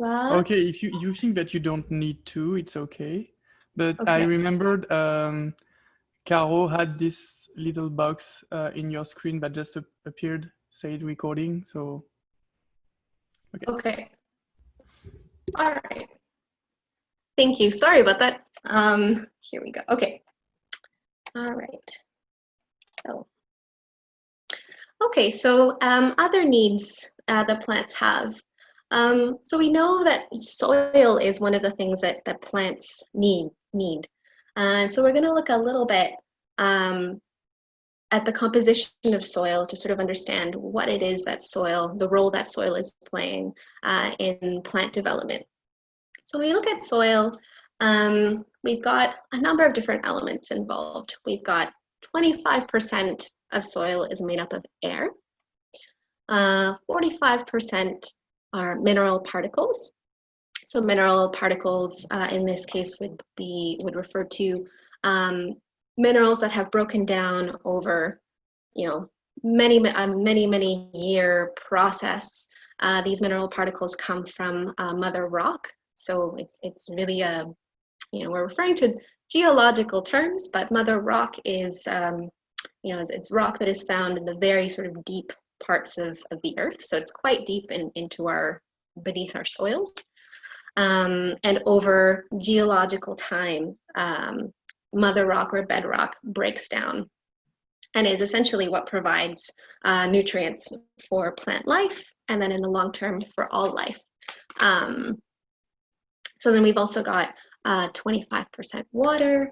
but Okay, if you think that you don't need to, it's okay. But I okay. remembered Caro had this little box in your screen that just appeared, said recording. So, okay. Okay. All right. Thank you. Sorry about that. Here we go. Okay. All right. Oh. Okay, so other needs that plants have. So we know that soil is one of the things that plants need. And so we're going to look a little bit at the composition of soil to sort of understand what it is that soil, the role that soil is playing in plant development. So when we look at soil, we've got a number of different elements involved. We've got 25% of soil is made up of air. 45% are mineral particles. So mineral particles in this case would refer to minerals that have broken down over, many year process. These mineral particles come from Mother Rock. So it's really we're referring to geological terms, but Mother Rock is it's rock that is found in the very sort of deep parts of the earth. So it's quite deep beneath our soils. And over geological time, Mother Rock or bedrock breaks down and is essentially what provides nutrients for plant life, and then in the long term for all life. So then we've also got 25% water.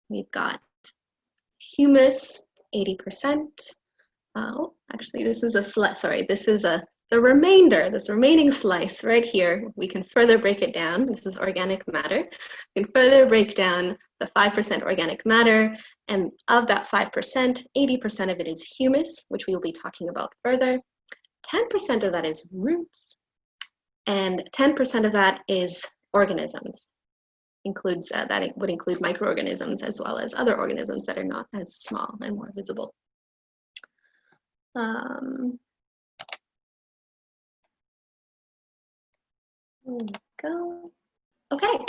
We've got humus, 80%. Oh, actually, this is the remainder, this remaining slice right here. We can further break it down. This is organic matter. We can further break down the 5% organic matter, and of that 5%, 80% of it is humus, which we will be talking about further. 10% of that is roots, and 10% of that is organisms. That would include microorganisms as well as other organisms that are not as small and more visible. There we go. Okay.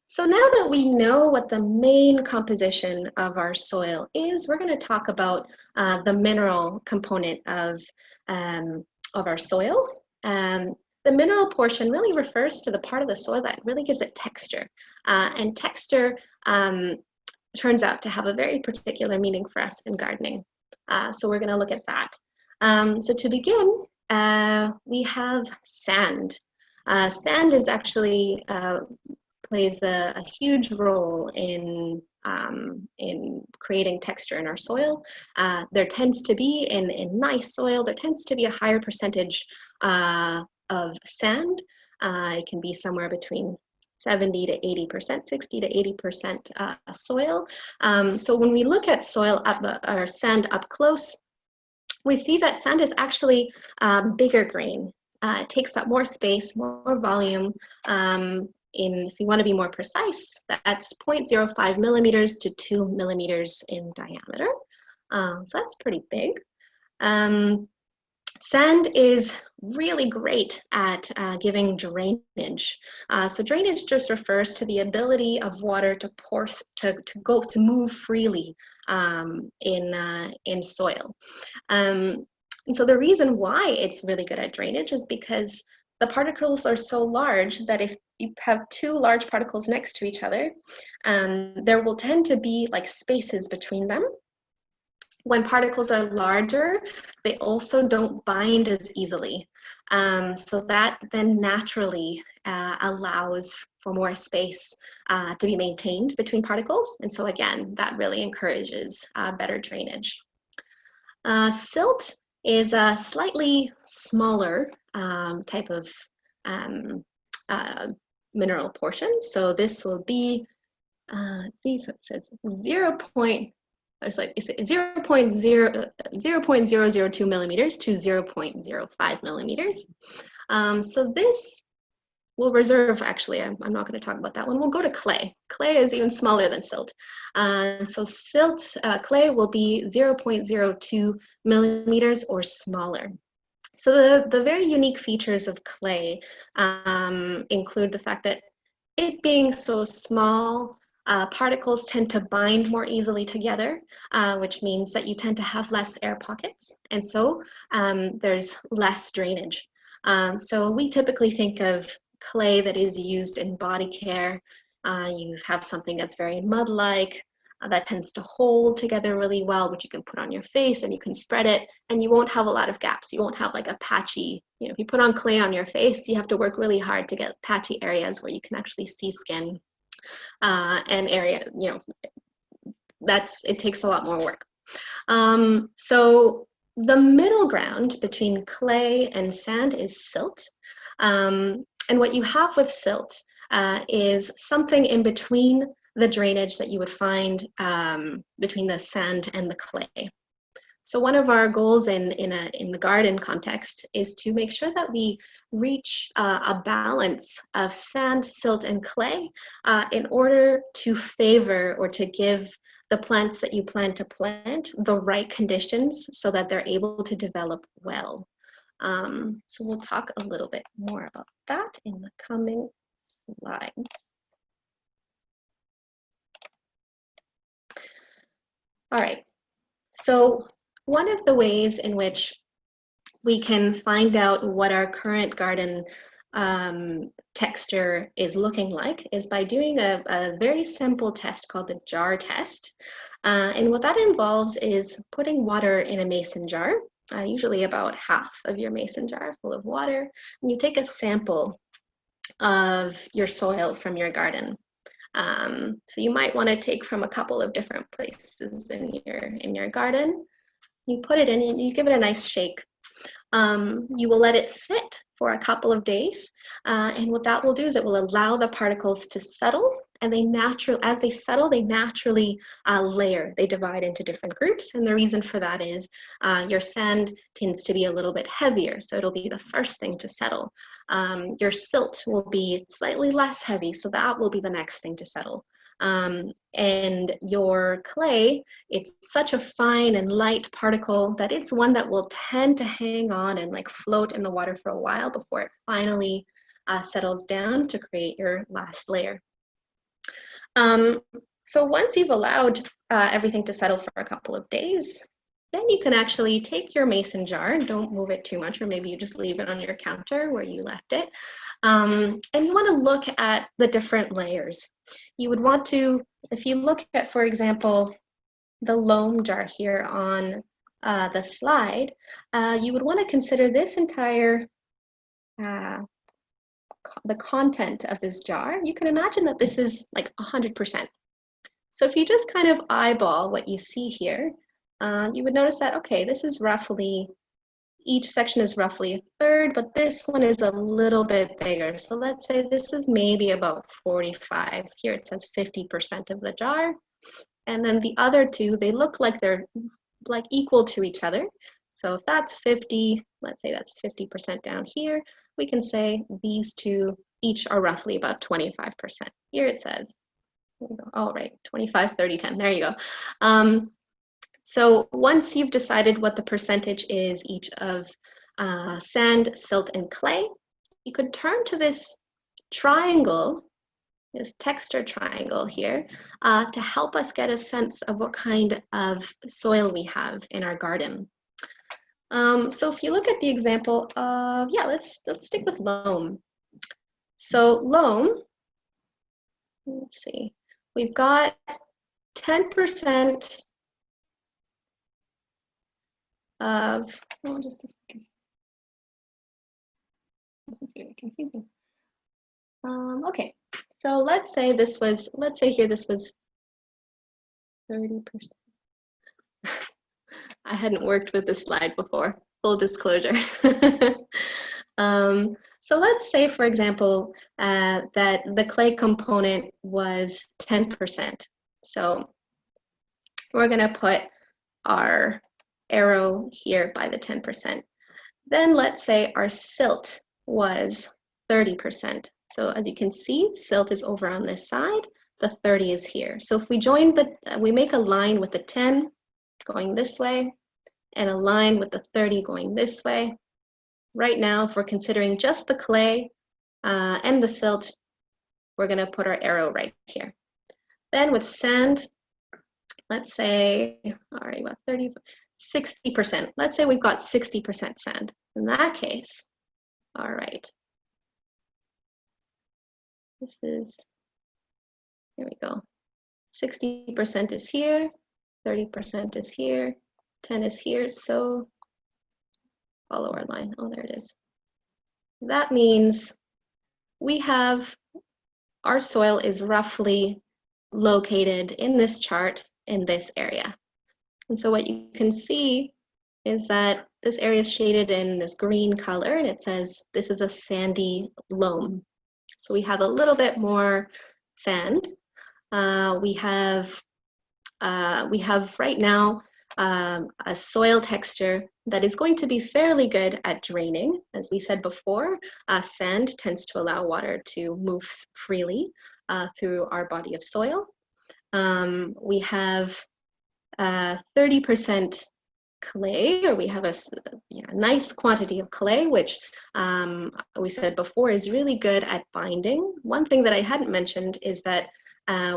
So now that we know what the main composition of our soil is, we're going to talk about the mineral component of our soil. The mineral portion really refers to the part of the soil that really gives it texture. And texture turns out to have a very particular meaning for us in gardening. So we're going to look at that. So to begin, we have sand. Sand is actually plays a huge role in creating texture in our soil. There tends to be in nice soil, there tends to be a higher percentage of sand. It can be somewhere between 70 to 80%, 60 to 80% soil. So when we look at or sand up close, we see that sand is actually bigger grain. It takes up more space, more volume. If you want to be more precise, that's 0.05 millimeters to 2 millimeters in diameter. So that's pretty big. Sand is really great at giving drainage. So drainage just refers to the ability of water to move freely in soil. And so the reason why it's really good at drainage is because the particles are so large that if you have two large particles next to each other, there will tend to be like spaces between them. When particles are larger, they also don't bind as easily. So that then naturally allows for more space to be maintained between particles. And so again, that really encourages better drainage. Silt is a slightly smaller type of mineral portion. So this will be, it says 0.002 millimeters to 0.05 millimeters. So this will reserve, actually, I'm not going to talk about that one. We'll go to clay. Clay is even smaller than silt. So clay will be 0.02 millimeters or smaller. So the very unique features of clay include the fact that it being so small, particles tend to bind more easily together, which means that you tend to have less air pockets, and so there's less drainage. So we typically think of clay that is used in body care. You have something that's very mud-like, that tends to hold together really well, which you can put on your face and you can spread it, and you won't have a lot of gaps. You won't have like a patchy, if you put on clay on your face, you have to work really hard to get patchy areas where you can actually see skin and area, it takes a lot more work. So the middle ground between clay and sand is silt. And what you have with silt is something in between the drainage that you would find between the sand and the clay. So one of our goals in the garden context is to make sure that we reach a balance of sand, silt, and clay in order to favor or to give the plants that you plan to plant the right conditions so that they're able to develop well. So we'll talk a little bit more about that in the coming slide. All right, so one of the ways in which we can find out what our current garden texture is looking like is by doing a very simple test called the jar test. And what that involves is putting water in a mason jar, usually about half of your mason jar full of water, and you take a sample of your soil from your garden. So you might want to take from a couple of different places in your garden. You put it in, you give it a nice shake. You will let it sit for a couple of days, and what that will do is it will allow the particles to settle, and as they settle, they naturally layer. They divide into different groups, and the reason for that is your sand tends to be a little bit heavier, so it'll be the first thing to settle. Your silt will be slightly less heavy, so that will be the next thing to settle. And your clay, it's such a fine and light particle that it's one that will tend to hang on and like float in the water for a while before it finally settles down to create your last layer. So once you've allowed everything to settle for a couple of days, then you can actually take your mason jar, and don't move it too much, or maybe you just leave it on your counter where you left it. And you want to look at the different layers. You would want to, if you look at, for example, the loam jar here on the slide, you would want to consider this entire, the content of this jar. You can imagine that this is like 100%. So if you just kind of eyeball what you see here, you would notice that, okay, this is roughly, each section is roughly a third, but this one is a little bit bigger. So let's say this is maybe about 45. Here it says 50% of the jar. And then the other two, they look like they're like equal to each other. So if that's 50, let's say that's 50% down here, we can say these two each are roughly about 25%. Here it says, all right, 25, 30, 10, there you go. So once you've decided what the percentage is each of sand, silt, and clay, you could turn to this triangle, this texture triangle here, to help us get a sense of what kind of soil we have in our garden. So if you look at the example of, let's stick with loam. So loam, let's see, we've got 10% of, just a second. This is very confusing. Okay, so let's say here this was 30%. I hadn't worked with this slide before, full disclosure. So let's say, for example, that the clay component was 10%. So we're gonna put our arrow here by the 10%. Then let's say our silt was 30%. So as you can see, silt is over on this side, the 30 is here. So if we join we make a line with the 10 going this way, and a line with the 30 going this way, right now, if we're considering just the clay and the silt, we're going to put our arrow right here. Then with sand, let's say, all right, what, 60%. Let's say we've got 60% sand. In that case, all right, this is, here we go. 60% is here, 30% is here, 10 is here, so follow our line. Oh, there it is. That means we have, our soil is roughly located in this chart in this area. And so what you can see is that this area is shaded in this green color, and it says this is a sandy loam. So we have a little bit more sand. We have right now a soil texture that is going to be fairly good at draining. As we said before, sand tends to allow water to move freely through our body of soil. We have 30% clay, or we have a nice quantity of clay, which we said before is really good at binding. One thing that I hadn't mentioned is that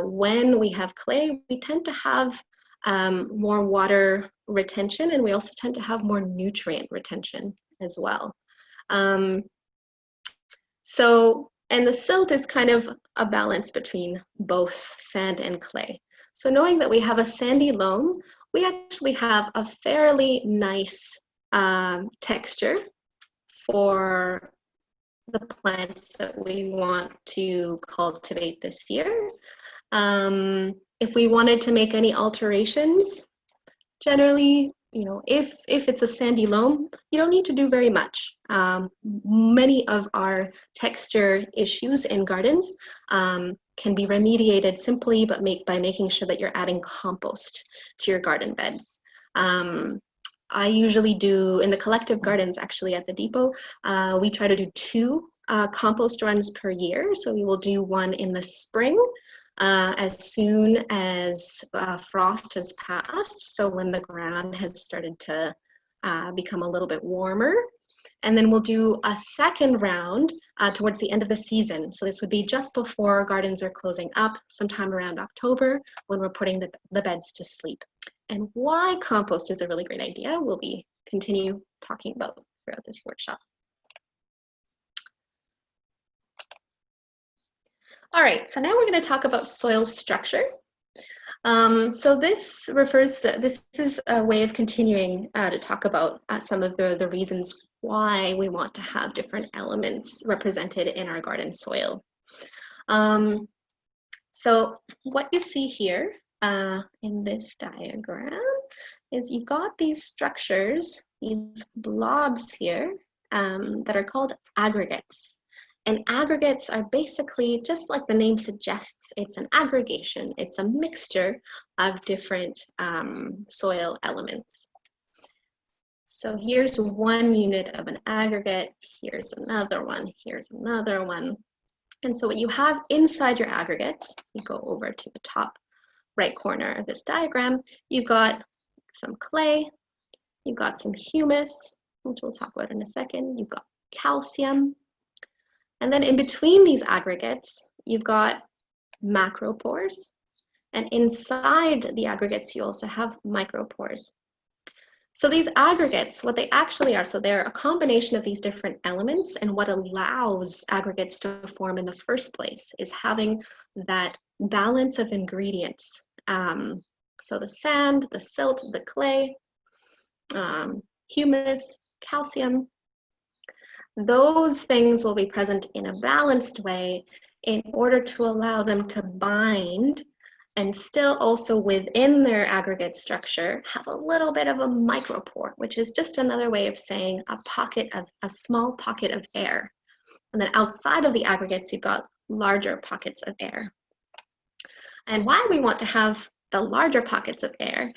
when we have clay, we tend to have more water retention, and we also tend to have more nutrient retention as well. And the silt is kind of a balance between both sand and clay. So knowing that we have a sandy loam, we actually have a fairly nice texture for the plants that we want to cultivate this year. If we wanted to make any alterations, generally, if it's a sandy loam, you don't need to do very much. Many of our texture issues in gardens can be remediated simply by making sure that you're adding compost to your garden beds. I usually do, in the collective gardens actually at the depot, we try to do 2 compost runs per year. So we will do one in the spring as soon as frost has passed, so when the ground has started to become a little bit warmer. And then we'll do a second round towards the end of the season. So this would be just before gardens are closing up, sometime around October, when we're putting the beds to sleep. And why compost is a really great idea, we'll be continue talking about throughout this workshop. All right, so now we're going to talk about soil structure. So this is a way of continuing to talk about some of the reasons why we want to have different elements represented in our garden soil. So what you see here in this diagram is you've got these structures, these blobs here that are called aggregates. And aggregates are basically, just like the name suggests, it's an aggregation. It's a mixture of different soil elements. So here's one unit of an aggregate, here's another one, here's another one. And so what you have inside your aggregates, you go over to the top right corner of this diagram, you've got some clay, you've got some humus, which we'll talk about in a second, you've got calcium, and then in between these aggregates, you've got macropores, and inside the aggregates, you also have micropores. So these aggregates, what they actually are, so they're a combination of these different elements, and what allows aggregates to form in the first place is having that balance of ingredients. So the sand, the silt, the clay, humus, calcium, those things will be present in a balanced way in order to allow them to bind and still also within their aggregate structure have a little bit of a micropore, which is just another way of saying a small pocket of air. And then outside of the aggregates, you've got larger pockets of air. And why we want to have the larger pockets of air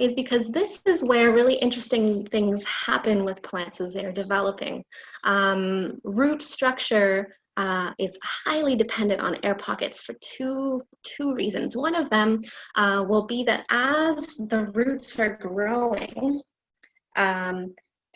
is because this is where really interesting things happen with plants as they're developing. Root structure is highly dependent on air pockets for two reasons. One of them will be that as the roots are growing,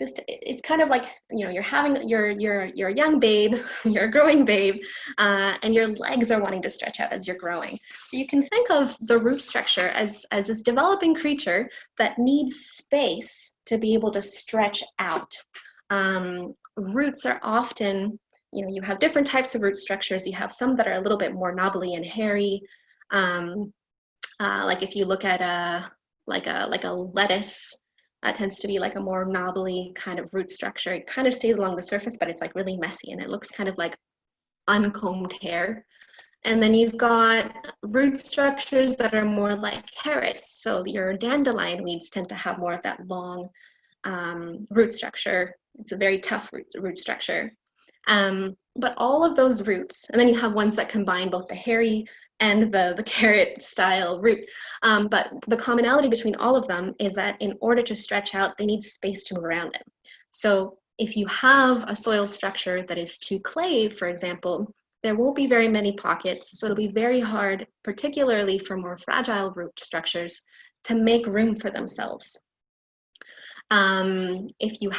it's kind of like, you know, you're a young babe, you're a growing babe, and your legs are wanting to stretch out as you're growing. So you can think of the root structure as this developing creature that needs space to be able to stretch out. Roots are often, you know, you have different types of root structures. You have some that are a little bit more knobbly and hairy. Like if you look at a lettuce, that tends to be like a more knobbly kind of root structure. It kind of stays along the surface, but it's like really messy and it looks kind of like uncombed hair. And then you've got root structures that are more like carrots. So your dandelion weeds tend to have more of that long root structure. It's a very tough root structure. But all of those roots, and then you have ones that combine both the hairy and the carrot style root. But the commonality between all of them is that in order to stretch out, they need space to move around it. So if you have a soil structure that is too clay, for example, there won't be very many pockets. So it'll be very hard, particularly for more fragile root structures, to make room for themselves. If you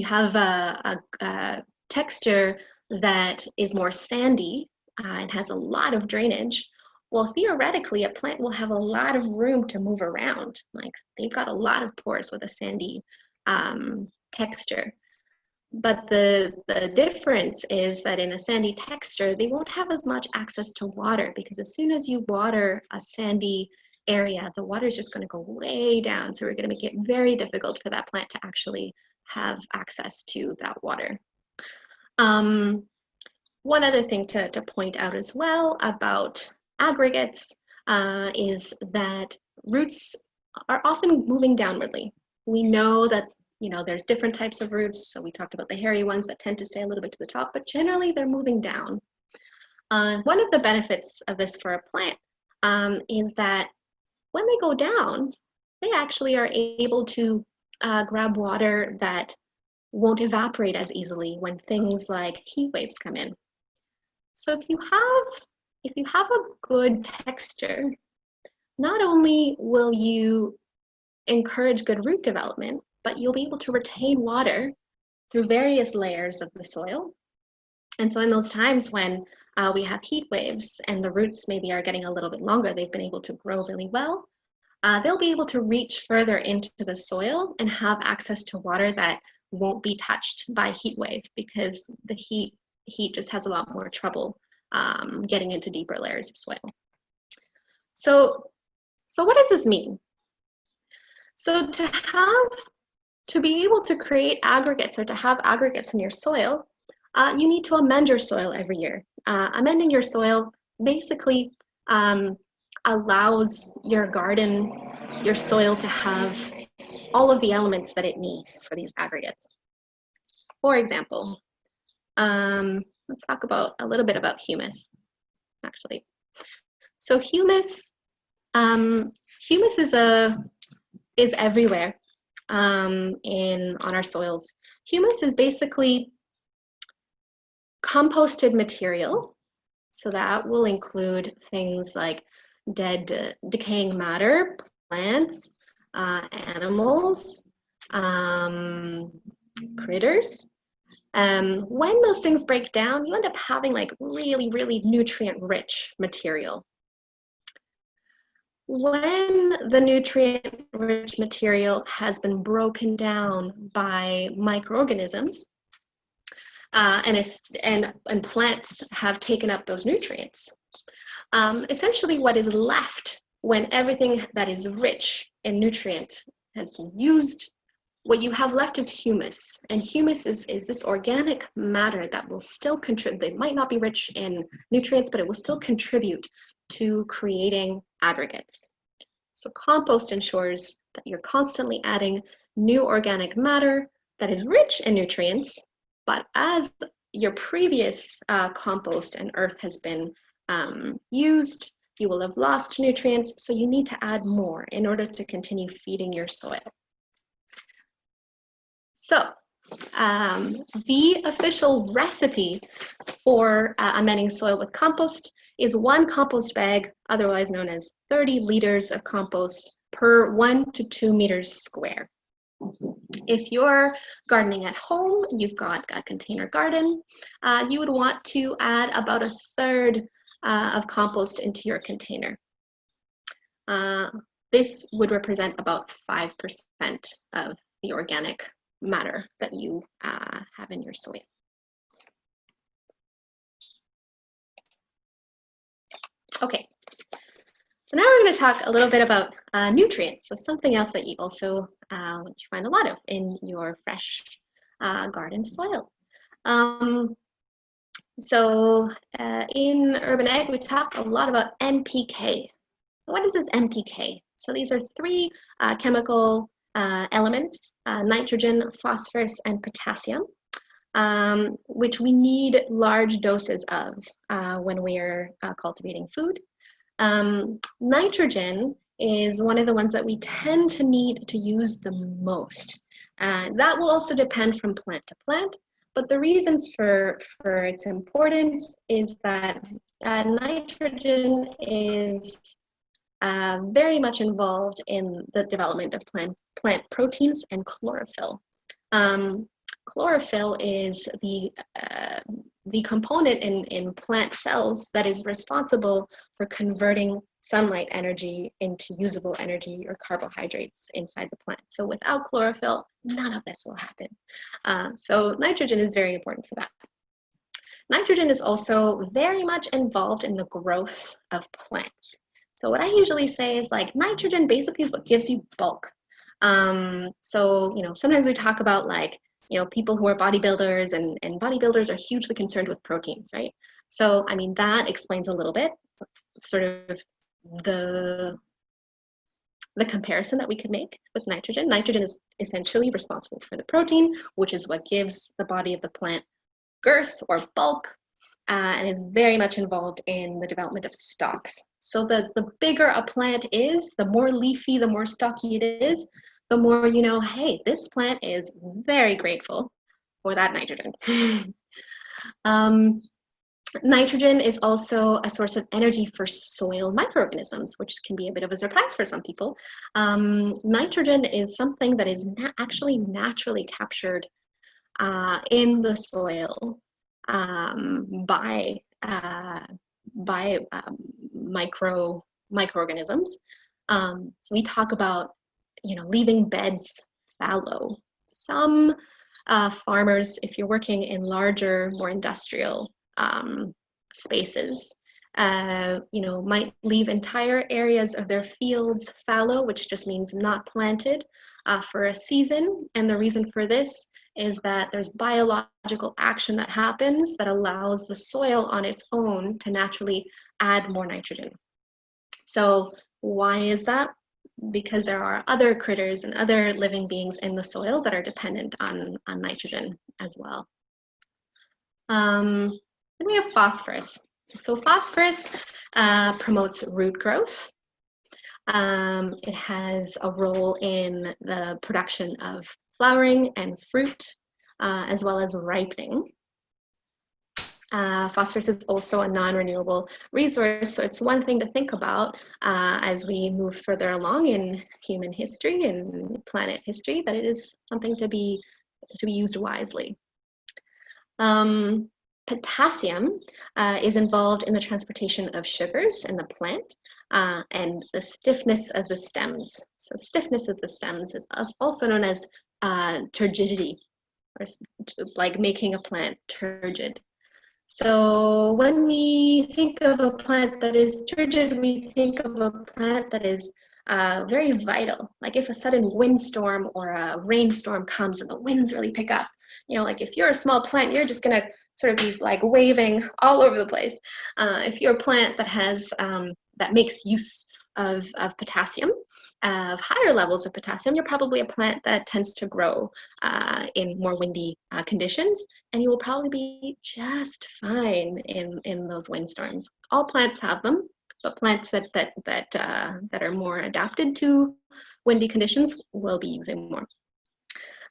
have a texture that is more sandy and has a lot of drainage, well, theoretically, a plant will have a lot of room to move around. Like they've got a lot of pores with a sandy texture. But the difference is that in a sandy texture, they won't have as much access to water, because as soon as you water a sandy area, the water is just going to go way down. So we're going to make it very difficult for that plant to actually have access to that water. One other thing to point out as well about aggregates is that roots are often moving downwardly. We know that, you know, there's different types of roots. So we talked about the hairy ones that tend to stay a little bit to the top, but generally they're moving down. One of the benefits of this for a plant is that when they go down, they actually are able to grab water that won't evaporate as easily when things like heat waves come in. So if you have a good texture, not only will you encourage good root development, but you'll be able to retain water through various layers of the soil. And so in those times when we have heat waves and the roots maybe are getting a little bit longer, they've been able to grow really well, they'll be able to reach further into the soil and have access to water that won't be touched by heat wave, because the heat just has a lot more trouble getting into deeper layers of soil. So what does this mean? So to be able to create aggregates or to have aggregates in your soil, you need to amend your soil every year. Amending your soil basically allows your garden, your soil, to have all of the elements that it needs for these aggregates. For example, let's talk about a little bit about humus, actually. So humus is everywhere on our soils. Humus is basically composted material. So that will include things like dead, decaying matter, plants, animals, critters. When those things break down, you end up having like really, really nutrient-rich material. When the nutrient-rich material has been broken down by microorganisms, and plants have taken up those nutrients, essentially what is left when everything that is rich in nutrient has been used, what you have left is humus. And humus is this organic matter that will still contribute. They might not be rich in nutrients, but it will still contribute to creating aggregates. So compost ensures that you're constantly adding new organic matter that is rich in nutrients, but as your previous compost and earth has been used, you will have lost nutrients, so you need to add more in order to continue feeding your soil. So the official recipe for amending soil with compost is 1 compost bag, otherwise known as 30 liters of compost per 1 to 2 meters square. If you're gardening at home, you've got a container garden, you would want to add about 1/3 of compost into your container. This would represent about 5% of the organic matter that you have in your soil. Okay, so now we're going to talk a little bit about nutrients. So something else that you also find a lot of in your fresh garden soil. In Urban Ag, we talk a lot about NPK. What is this NPK? So these are 3 chemical elements, nitrogen, phosphorus, and potassium, which we need large doses of when we are cultivating food. Nitrogen is one of the ones that we tend to need to use the most. That will also depend from plant to plant, but the reasons for its importance is that nitrogen is very much involved in the development of plant proteins and chlorophyll. Chlorophyll is the component in plant cells that is responsible for converting sunlight energy into usable energy or carbohydrates inside the plant. So without chlorophyll, none of this will happen. So nitrogen is very important for that. Nitrogen is also very much involved in the growth of plants. So what I usually say is like nitrogen basically is what gives you bulk. So, sometimes we talk about like, people who are bodybuilders and bodybuilders are hugely concerned with proteins, right? So, I mean, that explains a little bit sort of the comparison that we could make with nitrogen. Nitrogen is essentially responsible for the protein, which is what gives the body of the plant girth or bulk, and is very much involved in the development of stalks. So the bigger a plant is, the more leafy, the more stocky it is, the more you know, hey, this plant is very grateful for that nitrogen. Nitrogen is also a source of energy for soil microorganisms, which can be a bit of a surprise for some people. Nitrogen is something that is actually naturally captured in the soil by microorganisms. So we talk about, leaving beds fallow. Some farmers, if you're working in larger, more industrial spaces, might leave entire areas of their fields fallow, which just means not planted for a season. And the reason for this is that there's biological action that happens that allows the soil on its own to naturally add more nitrogen. So why is that? Because there are other critters and other living beings in the soil that are dependent on nitrogen as well. Then we have phosphorus. So phosphorus promotes root growth. It has a role in the production of flowering and fruit, as well as ripening. Phosphorus is also a non-renewable resource, so it's one thing to think about as we move further along in human history and planet history, that it is something to be used wisely. Potassium is involved in the transportation of sugars in the plant and the stiffness of the stems. So stiffness of the stems is also known as turgidity, or like making a plant turgid. So when we think of a plant that is turgid, we think of a plant that is very vital. Like if a sudden windstorm or a rainstorm comes and the winds really pick up, like if you're a small plant, you're just gonna sort of be like waving all over the place. If you're a plant that has that makes use of potassium, of higher levels of potassium, you're probably a plant that tends to grow in more windy conditions, and you will probably be just fine in those windstorms. All plants have them, but plants that are more adapted to windy conditions will be using more.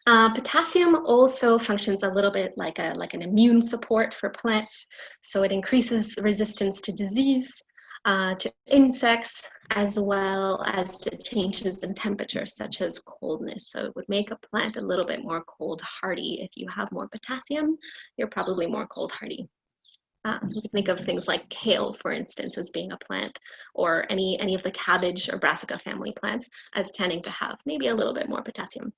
Potassium also functions a little bit like an immune support for plants, so it increases resistance to disease. to insects, as well as to changes in temperature, such as coldness. So it would make a plant a little bit more cold hardy. If you have more potassium, you're probably more cold hardy. So we can think of things like kale, for instance, as being a plant, or any of the cabbage or brassica family plants as tending to have maybe a little bit more potassium.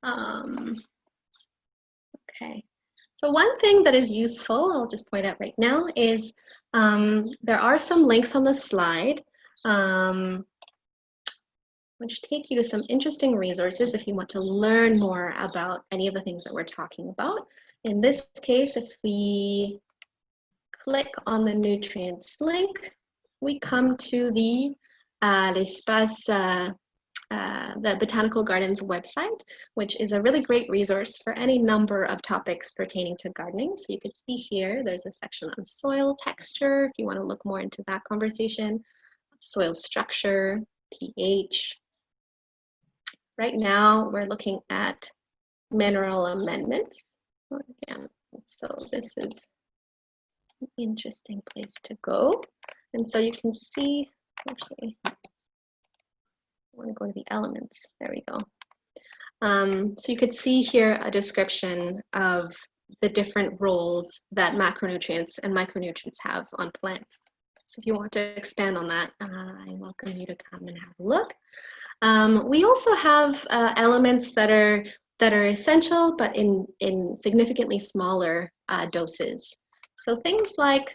Okay. So one thing that is useful, I'll just point out right now, is there are some links on the slide which take you to some interesting resources if you want to learn more about any of the things that we're talking about. In this case, if we click on the nutrients link, we come to the the Botanical Gardens website, which is a really great resource for any number of topics pertaining to gardening. So you can see here, there's a section on soil texture, if you want to look more into that conversation, soil structure, pH. Right now, we're looking at mineral amendments. Again, so this is an interesting place to go. And so you can see, actually, I want to go to the elements. There we go. So you could see here a description of the different roles that macronutrients and micronutrients have on plants. So if you want to expand on that, I welcome you to come and have a look. We also have elements that are essential, but in significantly smaller doses. So things like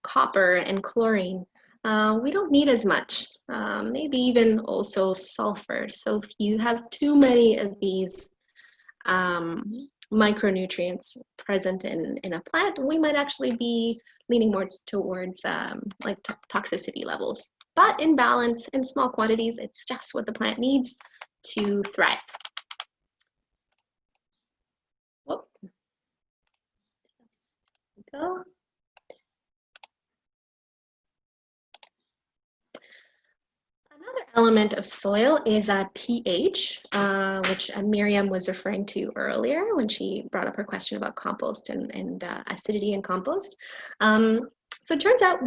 copper and chlorine, we don't need as much, maybe even also sulfur. So if you have too many of these micronutrients present in a plant, we might actually be leaning more towards like toxicity levels. But in balance, in small quantities, it's just what the plant needs to thrive. Whoop. There we go. Another element of soil is pH, which Miriam was referring to earlier when she brought up her question about compost and acidity in compost. So it turns out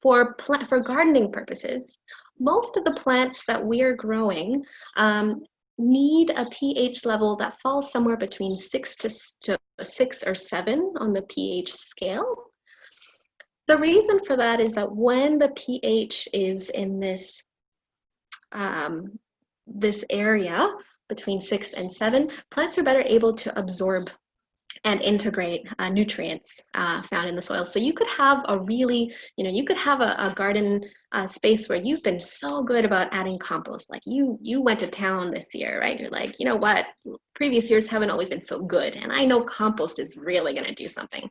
for gardening purposes, most of the plants that we are growing need a pH level that falls somewhere between 6 or 7 on the pH scale. The reason for that is that when the pH is in this this area between 6 and 7, plants are better able to absorb and integrate nutrients found in the soil. So you could have a really, you could have a garden space where you've been so good about adding compost. Like you went to town this year, right? You're like, you know what? Previous years haven't always been so good. And I know compost is really going to do something.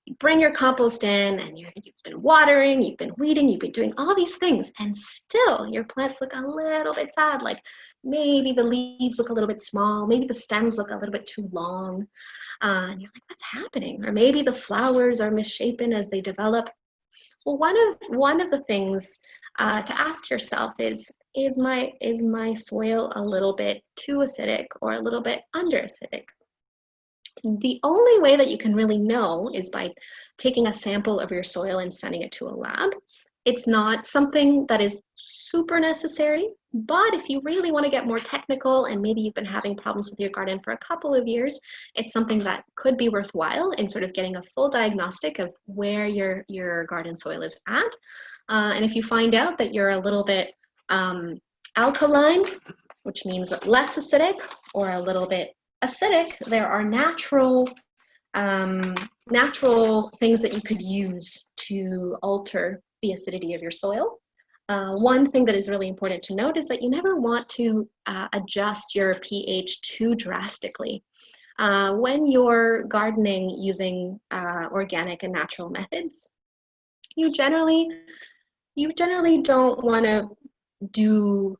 You bring your compost in and you've been watering, you've been weeding, you've been doing all these things, and still your plants look a little bit sad. Like maybe the leaves look a little bit small, maybe the stems look a little bit too long. And you're like, what's happening? Or maybe the flowers are misshapen as they develop. Well, one of the things to ask yourself is my soil a little bit too acidic or a little bit under acidic? The only way that you can really know is by taking a sample of your soil and sending it to a lab. It's not something that is super necessary, but if you really want to get more technical and maybe you've been having problems with your garden for a couple of years, it's something that could be worthwhile in sort of getting a full diagnostic of where your garden soil is at. And if you find out that you're a little bit alkaline, which means less acidic, or a little bit acidic, there are natural things that you could use to alter the acidity of your soil. One thing that is really important to note is that you never want to adjust your pH too drastically. When you're gardening using organic and natural methods, you generally don't want to do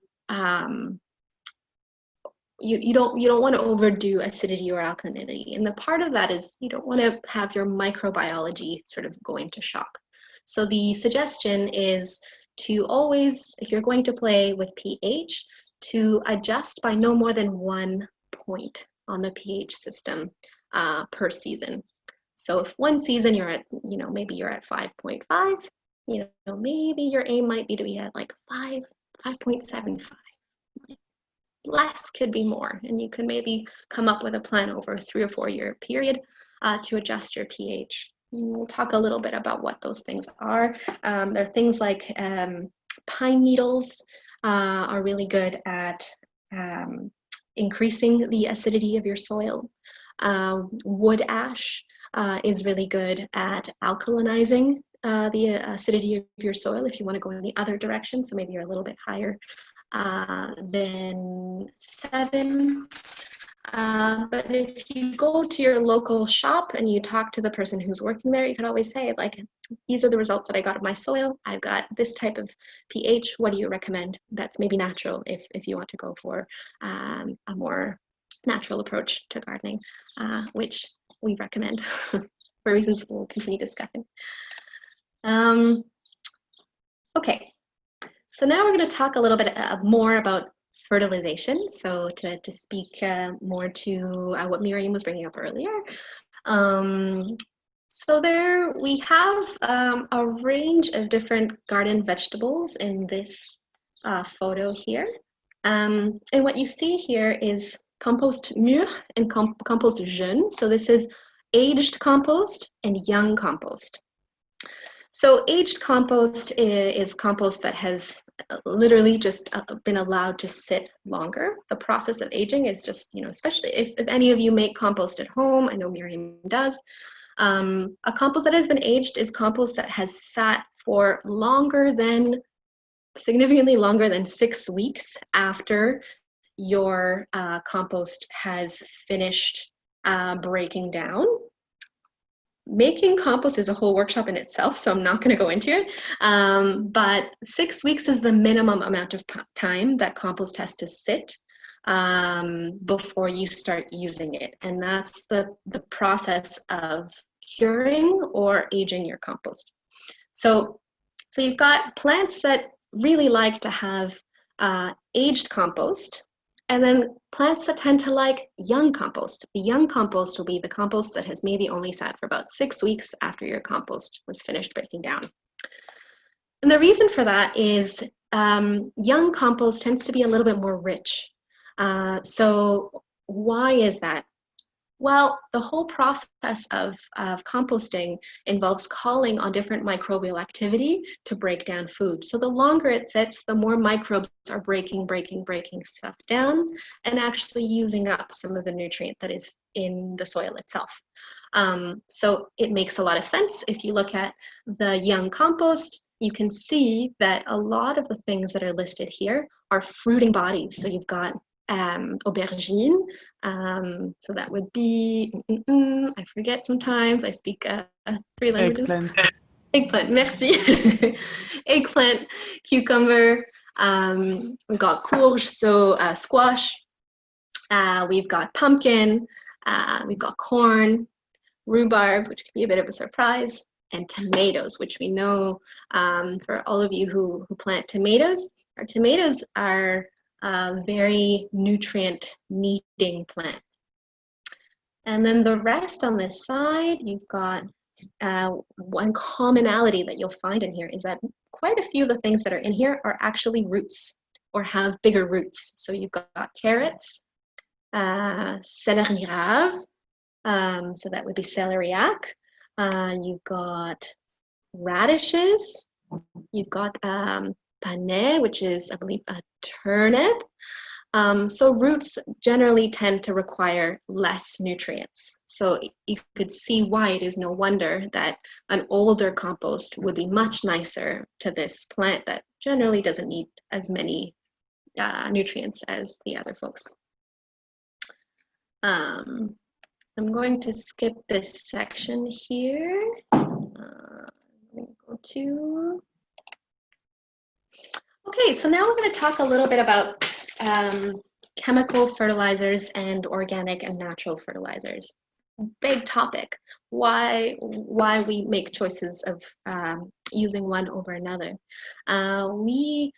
you don't want to overdo acidity or alkalinity, and the part of that is you don't want to have your microbiology sort of go into shock. So the suggestion is to always, if you're going to play with pH, to adjust by no more than 1 point on the pH system per season. So if one season you're at, maybe you're at 5.5, maybe your aim might be to be at like 5.75. Less could be more, and you can maybe come up with a plan over a 3 or 4 year period to adjust your pH. We'll talk a little bit about what those things are. There are things like pine needles are really good at increasing the acidity of your soil. Wood ash is really good at alkalinizing the acidity of your soil if you want to go in the other direction, so maybe you're a little bit higher than 7. But if you go to your local shop and you talk to the person who's working there, you could always say, like, these are the results that I got of my soil. I've got this type of pH. What do you recommend? That's maybe natural if you want to go for a more natural approach to gardening, which we recommend for reasons we'll continue discussing. Okay. So now we're going to talk a little bit more about fertilization. So to speak more to what Miriam was bringing up earlier. So there we have a range of different garden vegetables in this photo here. And what you see here is compost mûr and compost jeune. So this is aged compost and young compost. So aged compost is compost that has literally just been allowed to sit longer. The process of aging is just, especially if any of you make compost at home, I know Miriam does, a compost that has been aged is compost that has sat for significantly longer than 6 weeks after your compost has finished breaking down. Making compost is a whole workshop in itself, so I'm not going to go into it. But 6 weeks is the minimum amount of time that compost has to sit before you start using it. And that's the process of curing or aging your compost. So you've got plants that really like to have aged compost, and then plants that tend to like young compost. The young compost will be the compost that has maybe only sat for about 6 weeks after your compost was finished breaking down. And the reason for that is young compost tends to be a little bit more rich. So why is that? Well, the whole process of composting involves calling on different microbial activity to break down food. So the longer it sits, the more microbes are breaking stuff down and actually using up some of the nutrient that is in the soil itself. So it makes a lot of sense. If you look at the young compost, you can see that a lot of the things that are listed here are fruiting bodies. So you've got aubergine, so that would be, I forget sometimes, I speak 3 languages. Eggplant, merci. Eggplant, cucumber, we've got courge, so squash, we've got pumpkin, we've got corn, rhubarb, which can be a bit of a surprise, and tomatoes, which we know for all of you who plant tomatoes, our tomatoes are very nutrient needing plant. And then the rest on this side, you've got one commonality that you'll find in here is that quite a few of the things that are in here are actually roots or have bigger roots. So you've got carrots, céleri rave, so that would be celeriac. You've got radishes, you've got panais, which is, I believe, a turnip. So roots generally tend to require less nutrients. So you could see why it is no wonder that an older compost would be much nicer to this plant that generally doesn't need as many nutrients as the other folks. I'm going to skip this section here. Go to... Okay, so now we're going to talk a little bit about chemical fertilizers and organic and natural fertilizers. Big topic. Why we make choices of using one over another. We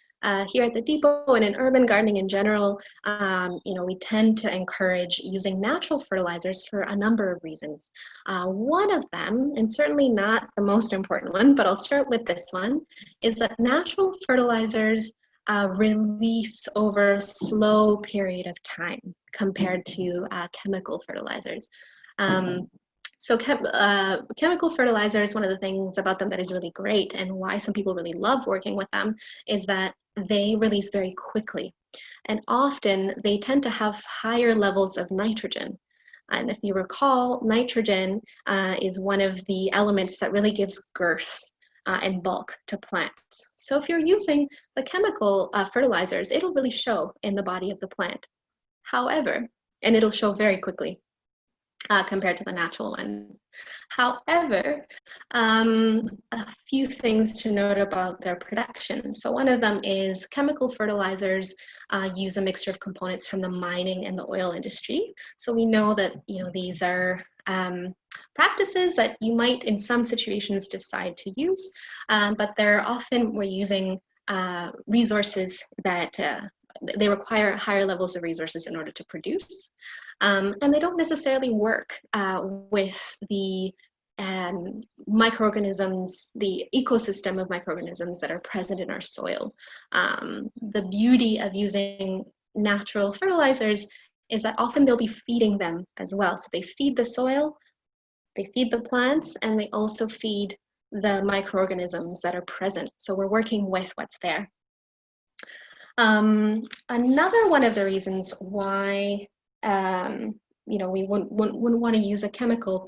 Here at the Depot and in urban gardening in general, we tend to encourage using natural fertilizers for a number of reasons. One of them, and certainly not the most important one, but I'll start with this one, is that natural fertilizers release over a slow period of time compared to chemical fertilizers. Chemical fertilizers, one of the things about them that is really great and why some people really love working with them is that they release very quickly. And often they tend to have higher levels of nitrogen. And if you recall, nitrogen is one of the elements that really gives girth and bulk to plants. So if you're using the chemical fertilizers, it'll really show in the body of the plant. However, and it'll show very quickly. Compared to the natural ones. However, a few things to note about their production. So one of them is chemical fertilizers use a mixture of components from the mining and the oil industry. So we know that these are practices that you might in some situations decide to use, but we're using resources that they require higher levels of resources in order to produce. And they don't necessarily work with the microorganisms, the ecosystem of microorganisms that are present in our soil. The beauty of using natural fertilizers is that often they'll be feeding them as well. So they feed the soil, they feed the plants, and they also feed the microorganisms that are present. So we're working with what's there. Another one of the reasons why we wouldn't want to use a chemical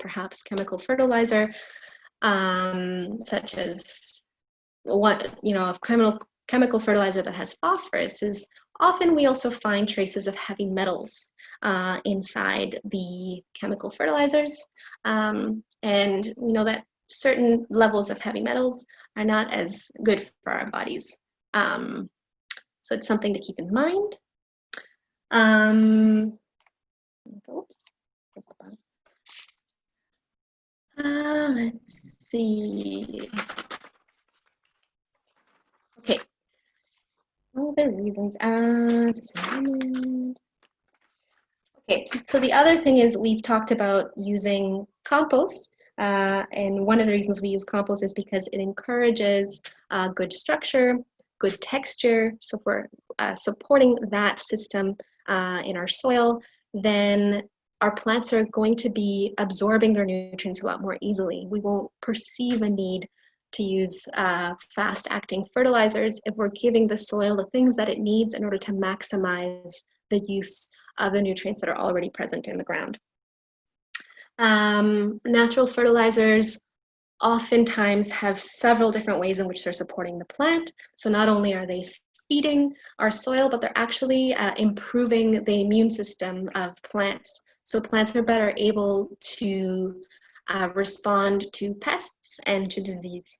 fertilizer, such as a chemical fertilizer that has phosphorus, is often we also find traces of heavy metals inside the chemical fertilizers, and we know that certain levels of heavy metals are not as good for our bodies. So it's something to keep in mind. Oops. Let's see. Okay. Other reasons. Just one moment. Okay. So the other thing is we've talked about using compost. And one of the reasons we use compost is because it encourages good structure, good texture. So if we're supporting that system in our soil, then our plants are going to be absorbing their nutrients a lot more easily. We won't perceive a need to use fast-acting fertilizers if we're giving the soil the things that it needs in order to maximize the use of the nutrients that are already present in the ground. Natural fertilizers oftentimes have several different ways in which they're supporting the plant. So not only are they feeding our soil, but they're actually improving the immune system of plants. So plants are better able to respond to pests and to disease.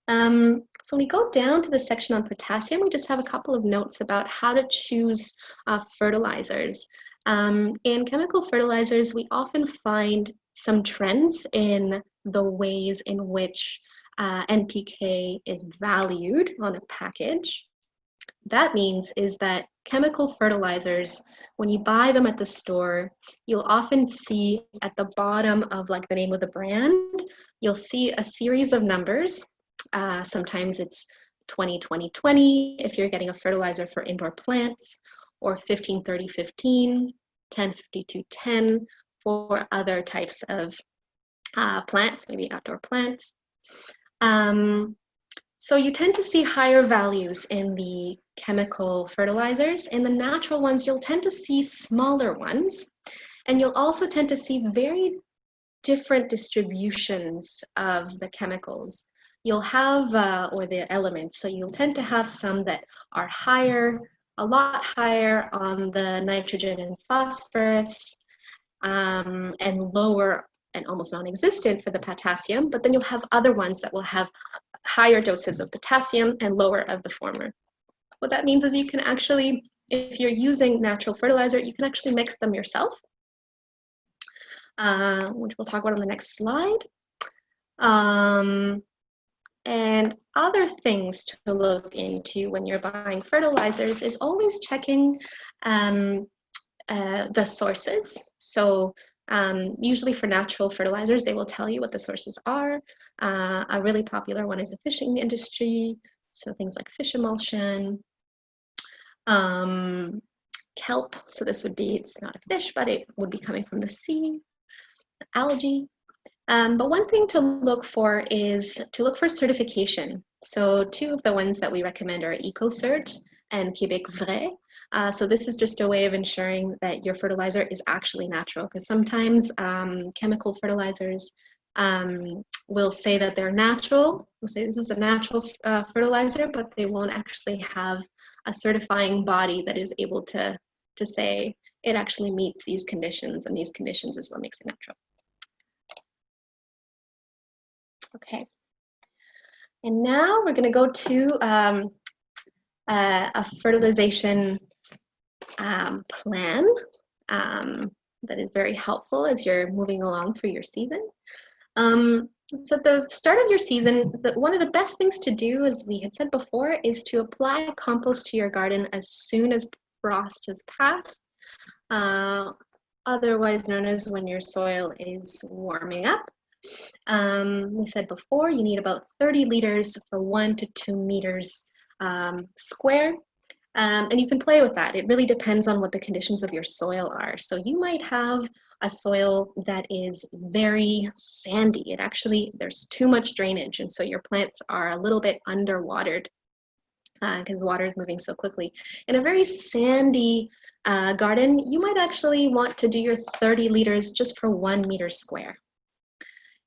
So we go down to the section on potassium. We just have a couple of notes about how to choose fertilizers. In chemical fertilizers, we often find some trends in the ways in which NPK is valued on a package. That means is that chemical fertilizers, when you buy them at the store, you'll often see at the bottom of like the name of the brand, you'll see a series of numbers. Sometimes it's 20-20-20 if you're getting a fertilizer for indoor plants, or 15-30-15, 10-52-10 for other types of plants, maybe outdoor plants. So you tend to see higher values in the chemical fertilizers. In the natural ones, you'll tend to see smaller ones, and you'll also tend to see very different distributions of the chemicals. You'll have, or the elements, so you'll tend to have some that are higher, a lot higher on the nitrogen and phosphorus, and lower and almost non-existent for the potassium, but then you'll have other ones that will have higher doses of potassium and lower of the former. What that means is you can actually, if you're using natural fertilizer, you can actually mix them yourself, which we'll talk about on the next slide. And other things to look into when you're buying fertilizers is always checking the sources. So usually for natural fertilizers, they will tell you what the sources are. A really popular one is the fishing industry. So things like fish emulsion, kelp. So this would be, it's not a fish, but it would be coming from the sea, algae. But one thing to look for is to look for certification. So two of the ones that we recommend are EcoCert and Québec Vrai. So this is just a way of ensuring that your fertilizer is actually natural, because sometimes chemical fertilizers will say that they're natural. They'll say this is a natural fertilizer, but they won't actually have a certifying body that is able to say it actually meets these conditions, and these conditions is what makes it natural. Okay, and now we're going to go to a fertilization plan that is very helpful as you're moving along through your season. So at the start of your season, one of the best things to do, as we had said before, is to apply compost to your garden as soon as frost has passed, otherwise known as when your soil is warming up. We said before, you need about 30 liters for 1 to 2 meters square. And you can play with that. It really depends on what the conditions of your soil are. So you might have a soil that is very sandy. There's too much drainage, and so your plants are a little bit underwatered because water is moving so quickly. In a very sandy garden, you might actually want to do your 30 liters just for 1 meter square.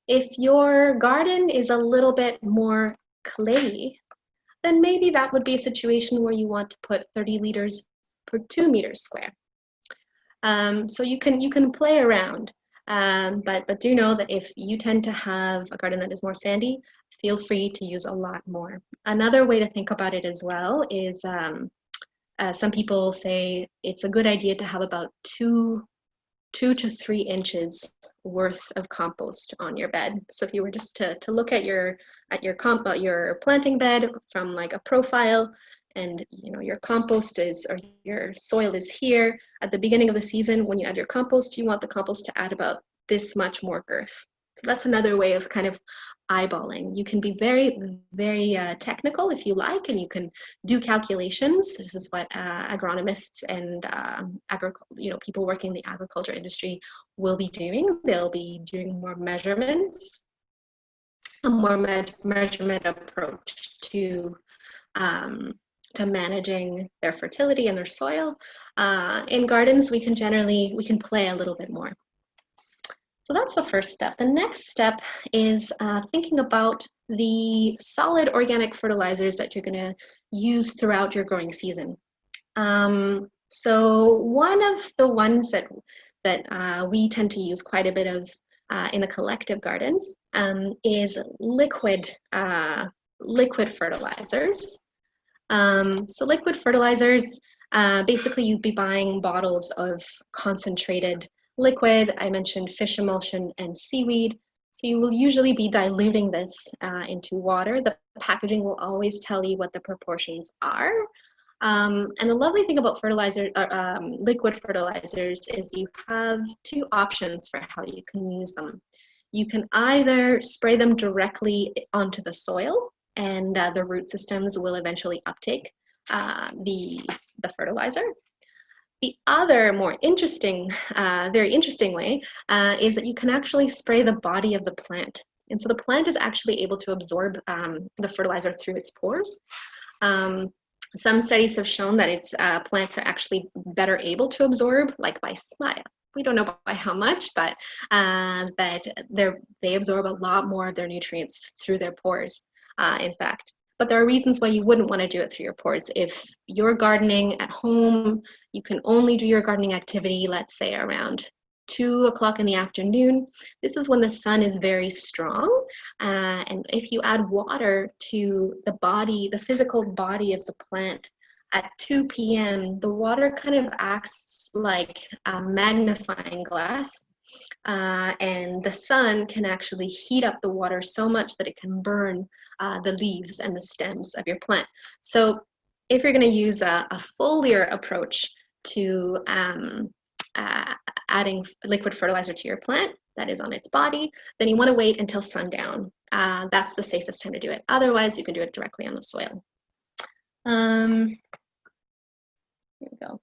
If your garden is a little bit more clayey, then maybe that would be a situation where you want to put 30 liters per 2 meters square. So you can play around, but do know that if you tend to have a garden that is more sandy, feel free to use a lot more. Another way to think about it as well is some people say it's a good idea to have about 2 to 3 inches worth of compost on your bed. So if you were just to look at your planting bed from like a profile, and your compost is, or your soil is here at the beginning of the season, when you add your compost, you want the compost to add about this much more girth. So that's another way of kind of eyeballing. You can be very, very technical if you like, and you can do calculations. This is what agronomists and people working in the agriculture industry will be doing. They'll be doing more measurements, a more measurement approach to managing their fertility and their soil. In gardens, we can play a little bit more. So that's the first step. The next step is thinking about the solid organic fertilizers that you're going to use throughout your growing season. So one of the ones that we tend to use quite a bit of in the collective gardens is liquid fertilizers. So liquid fertilizers, basically you'd be buying bottles of concentrated liquid. I mentioned fish emulsion and seaweed. So you will usually be diluting this into water. The packaging will always tell you what the proportions are. And the lovely thing about liquid fertilizers is you have 2 options for how you can use them. You can either spray them directly onto the soil, and the root systems will eventually uptake the fertilizer. The other more interesting, very interesting way is that you can actually spray the body of the plant. And so the plant is actually able to absorb the fertilizer through its pores. Some studies have shown that its plants are actually better able to absorb, like by smile. We don't know by how much, but that they absorb a lot more of their nutrients through their pores, in fact. But there are reasons why you wouldn't want to do it through your pores. If you're gardening at home, you can only do your gardening activity, let's say around 2 o'clock in the afternoon. This is when the sun is very strong. And if you add water to the physical body of the plant at 2 p.m., the water kind of acts like a magnifying glass. and the sun can actually heat up the water so much that it can burn the leaves and the stems of your plant. So if you're going to use a foliar approach to adding liquid fertilizer to your plant that is on its body, then you want to wait until sundown. That's the safest time to do it. Otherwise, you can do it directly on the soil. Here we go.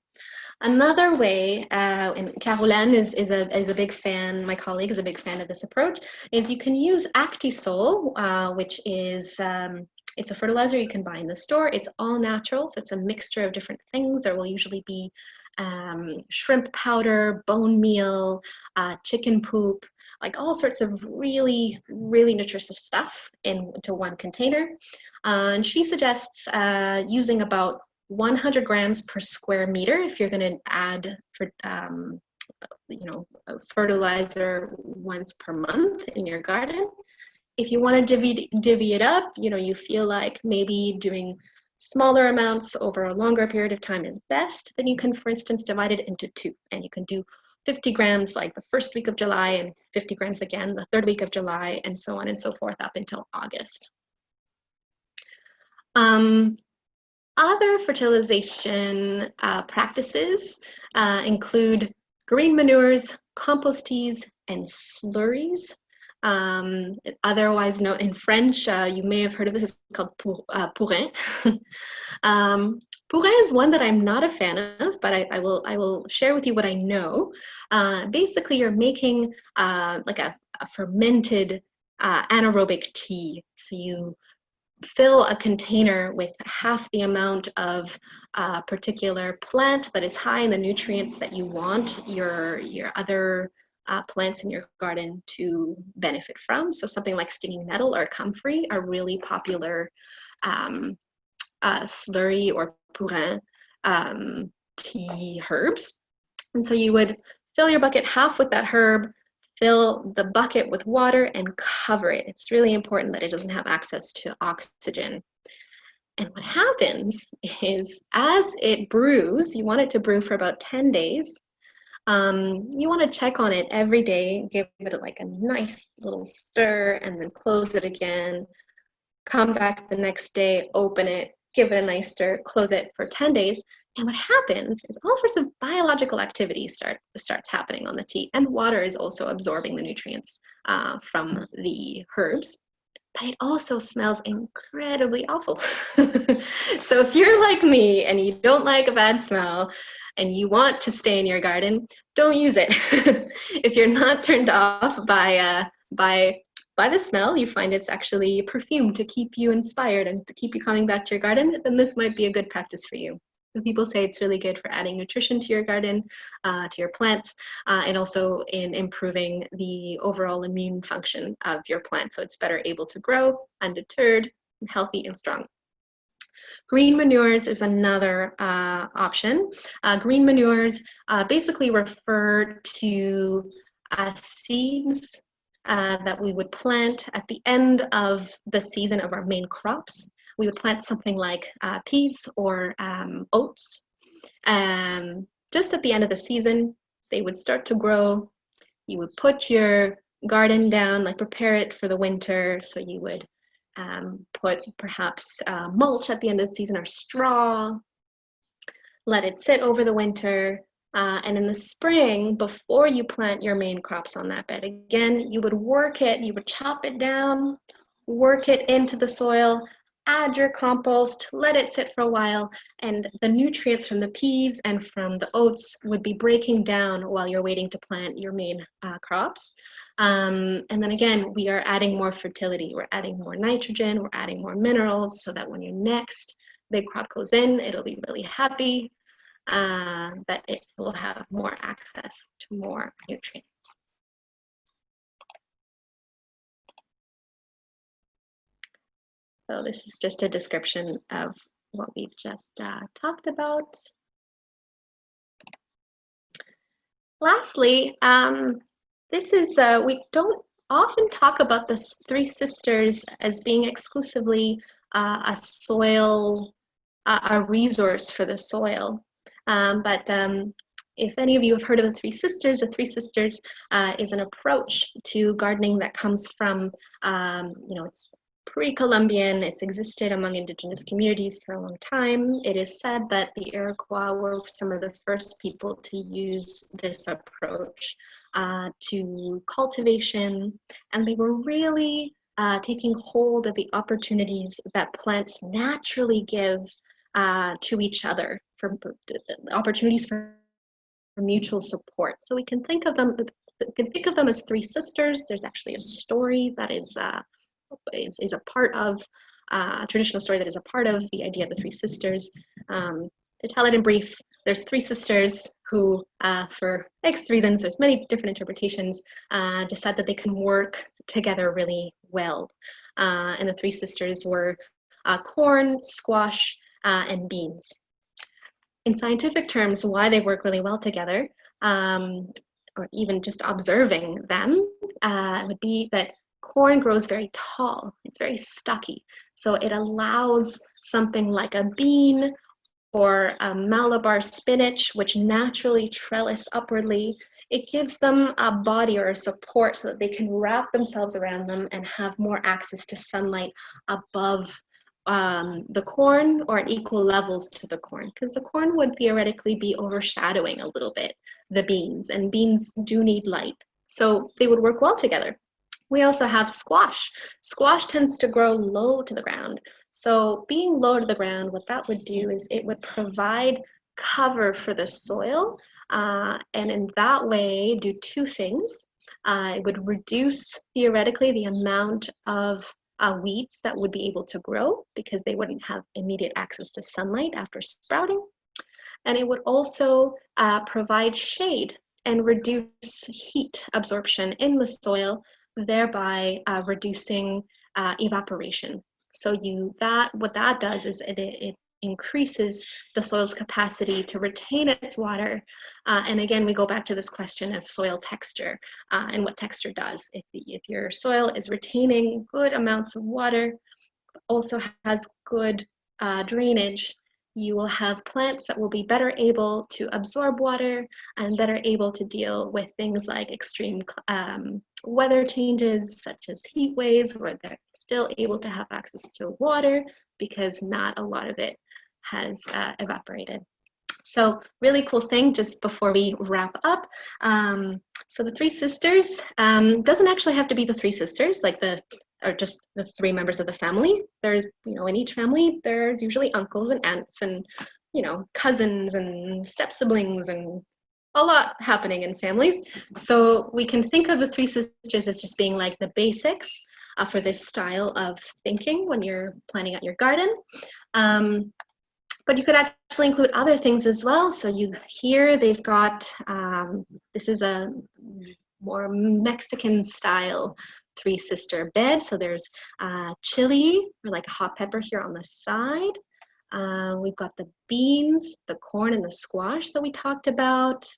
Another way, and Caroline is a big fan, my colleague is a big fan of this approach, is you can use Actisol, which is, it's a fertilizer you can buy in the store. It's all natural, so it's a mixture of different things. There will usually be shrimp powder, bone meal, chicken poop, like all sorts of really, really nutritious stuff into one container. And she suggests using about 100 grams per square meter if you're going to add fertilizer once per month in your garden. If you want to divvy it up, you feel like maybe doing smaller amounts over a longer period of time is best, then you can, for instance, divide it into 2, and you can do 50 grams like the first week of July and 50 grams again the third week of July, and so on and so forth up until August. Other fertilization practices include green manures, compost teas, and slurries. Otherwise known in French, you may have heard of this, it's called purin. Purin is one that I'm not a fan of, but I will share with you what I know. Basically, you're making like a fermented anaerobic tea. So you fill a container with half the amount of a particular plant that is high in the nutrients that you want your other plants in your garden to benefit from. So something like stinging nettle or comfrey are really popular slurry or purin tea herbs. And so you would fill your bucket half with that herb, fill the bucket with water, and cover it. It's really important that it doesn't have access to oxygen. And what happens is as it brews, you want it to brew for about 10 days. You want to check on it every day, give it like a nice little stir, and then close it again. Come back the next day, open it, give it a nice stir, close it for 10 days. And what happens is all sorts of biological activity starts happening on the tea, and water is also absorbing the nutrients from the herbs. But it also smells incredibly awful. So if you're like me and you don't like a bad smell and you want to stay in your garden, don't use it. If you're not turned off by the smell, you find it's actually perfume to keep you inspired and to keep you coming back to your garden, then this might be a good practice for you. People say it's really good for adding nutrition to your garden, to your plants, and also in improving the overall immune function of your plant, so it's better able to grow undeterred, and healthy and strong. Green manures is another option. Green manures basically refer to seeds that we would plant at the end of the season of our main crops. We would plant something like peas or oats. Just at the end of the season, they would start to grow. You would put your garden down, like prepare it for the winter. So you would put perhaps mulch at the end of the season or straw, let it sit over the winter. And in the spring, before you plant your main crops on that bed, again, you would work it, you would chop it down, work it into the soil, add your compost, let it sit for a while, and the nutrients from the peas and from the oats would be breaking down while you're waiting to plant your main crops. And then again, we are adding more fertility, we're adding more nitrogen, we're adding more minerals, so that when your next big crop goes in, it'll be really happy that it will have more access to more nutrients. So this is just a description of what we've just talked about. Lastly, this is, we don't often talk about the three sisters as being exclusively a soil, a resource for the soil. But if any of you have heard of the Three Sisters, the Three Sisters is an approach to gardening that comes from, it's pre-Columbian. It's existed among indigenous communities for a long time. It is said that the Iroquois were some of the first people to use this approach to cultivation, and they were really taking hold of the opportunities that plants naturally give to each other, for opportunities for mutual support. So we can think of them as three sisters. There's actually a story that is a part of a traditional story that is a part of the idea of the three sisters. To tell it in brief, there's three sisters who, for X reasons, there's many different interpretations, decide that they can work together really well. And the three sisters were corn, squash, and beans. In scientific terms, why they work really well together, or even just observing them, would be that corn grows very tall. It's very stocky. So it allows something like a bean or a Malabar spinach, which naturally trellis upwardly. It gives them a body or a support so that they can wrap themselves around them and have more access to sunlight above the corn, or at equal levels to the corn, because the corn would theoretically be overshadowing a little bit the beans, and beans do need light. So they would work well together. We also have squash. Squash tends to grow low to the ground. So being low to the ground, what that would do is it would provide cover for the soil, and in that way do two things. It would reduce, theoretically, the amount of weeds that would be able to grow because they wouldn't have immediate access to sunlight after sprouting. And it would also provide shade and reduce heat absorption in the soil, thereby reducing evaporation. So what that does is it increases the soil's capacity to retain its water. And again, we go back to this question of soil texture and what texture does. If your soil is retaining good amounts of water, also has good drainage, you will have plants that will be better able to absorb water and better able to deal with things like extreme weather changes, such as heat waves, where they're still able to have access to water because not a lot of it has evaporated. So really cool thing just before we wrap up. So the three sisters doesn't actually have to be the three sisters, or just the three members of the family. There's, in each family, there's usually uncles and aunts and, cousins and step siblings and a lot happening in families. So we can think of the three sisters as just being like the basics for this style of thinking when you're planning out your garden. But you could actually include other things as well. So here they've got, this is a more Mexican style three sister bed. So there's chili, or like hot pepper here on the side. We've got the beans, the corn, and the squash that we talked about.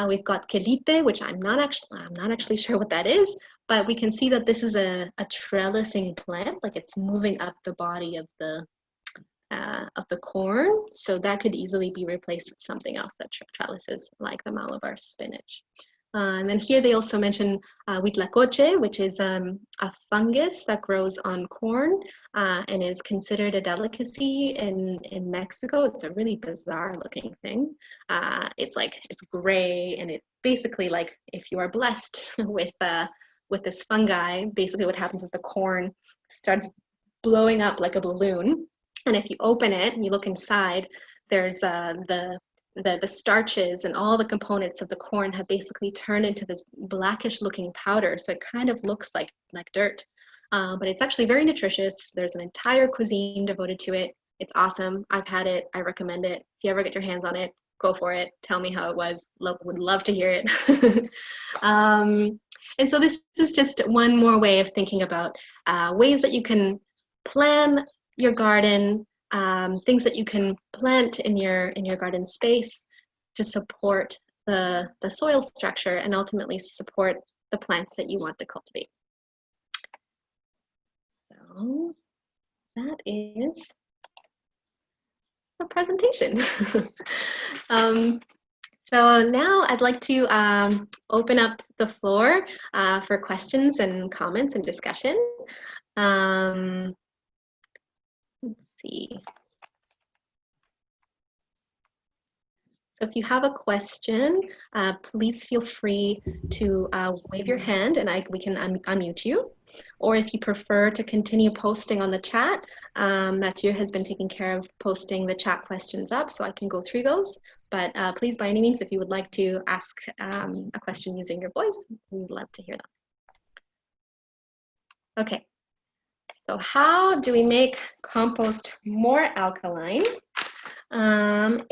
We've got quelite, which I'm not actually sure what that is, but we can see that this is a trellising plant, like it's moving up the body of the corn, so that could easily be replaced with something else that trellises, like the Malabar spinach. And then here they also mention huitlacoche, which is a fungus that grows on corn and is considered a delicacy in Mexico. It's a really bizarre looking thing. It's gray, and it's basically like, if you are blessed with this fungi, basically what happens is the corn starts blowing up like a balloon. And if you open it and you look inside, there's the starches and all the components of the corn have basically turned into this blackish looking powder. So it kind of looks like dirt, but it's actually very nutritious. There's an entire cuisine devoted to it. It's awesome. I've had it. I recommend it. If you ever get your hands on it, go for it. Tell me how it was. Would love to hear it. And so this is just one more way of thinking about ways that you can plan your garden, things that you can plant in your garden space to support the soil structure and ultimately support the plants that you want to cultivate. So that is the presentation. So now I'd like to open up the floor for questions and comments and discussion. Let's see. So if you have a question, please feel free to wave your hand and we can unmute you. Or if you prefer to continue posting on the chat, Mathieu has been taking care of posting the chat questions up so I can go through those. But please, by any means, if you would like to ask a question using your voice, we'd love to hear that. Okay, so how do we make compost more alkaline? And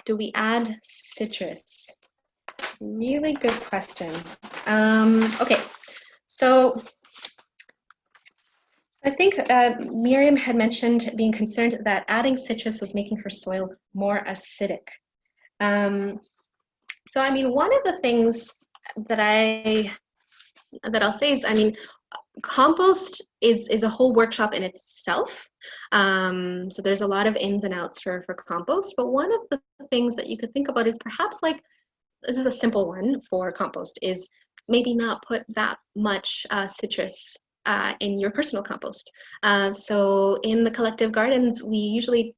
do we add citrus? Really good question. Okay, so I think Miriam had mentioned being concerned that adding citrus was making her soil more acidic. So I mean, one of the things that I'll say is, I mean, compost is a whole workshop in itself. So there's a lot of ins and outs for compost, but one of the things that you could think about is perhaps like, this is a simple one for compost, is maybe not put that much citrus in your personal compost. So in the collective gardens, we usually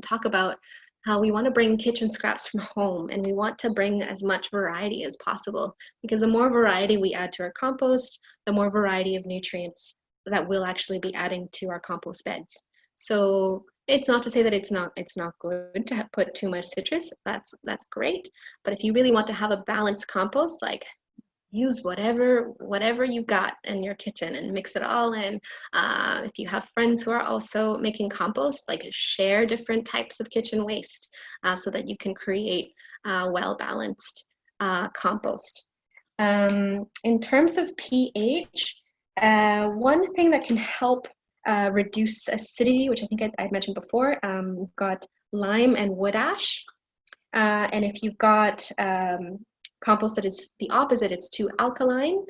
talk about how we want to bring kitchen scraps from home, and we want to bring as much variety as possible, because the more variety we add to our compost, the more variety of nutrients that we'll actually be adding to our compost beds. So it's not to say that it's not good to put too much citrus. That's great, but if you really want to have a balanced compost, like, use whatever you got in your kitchen and mix it all in. If you have friends who are also making compost, like, share different types of kitchen waste so that you can create well-balanced compost. In terms of pH, one thing that can help reduce acidity, which I think I'd mentioned before, we've got lime and wood ash. And if you've got compost that is the opposite, it's too alkaline,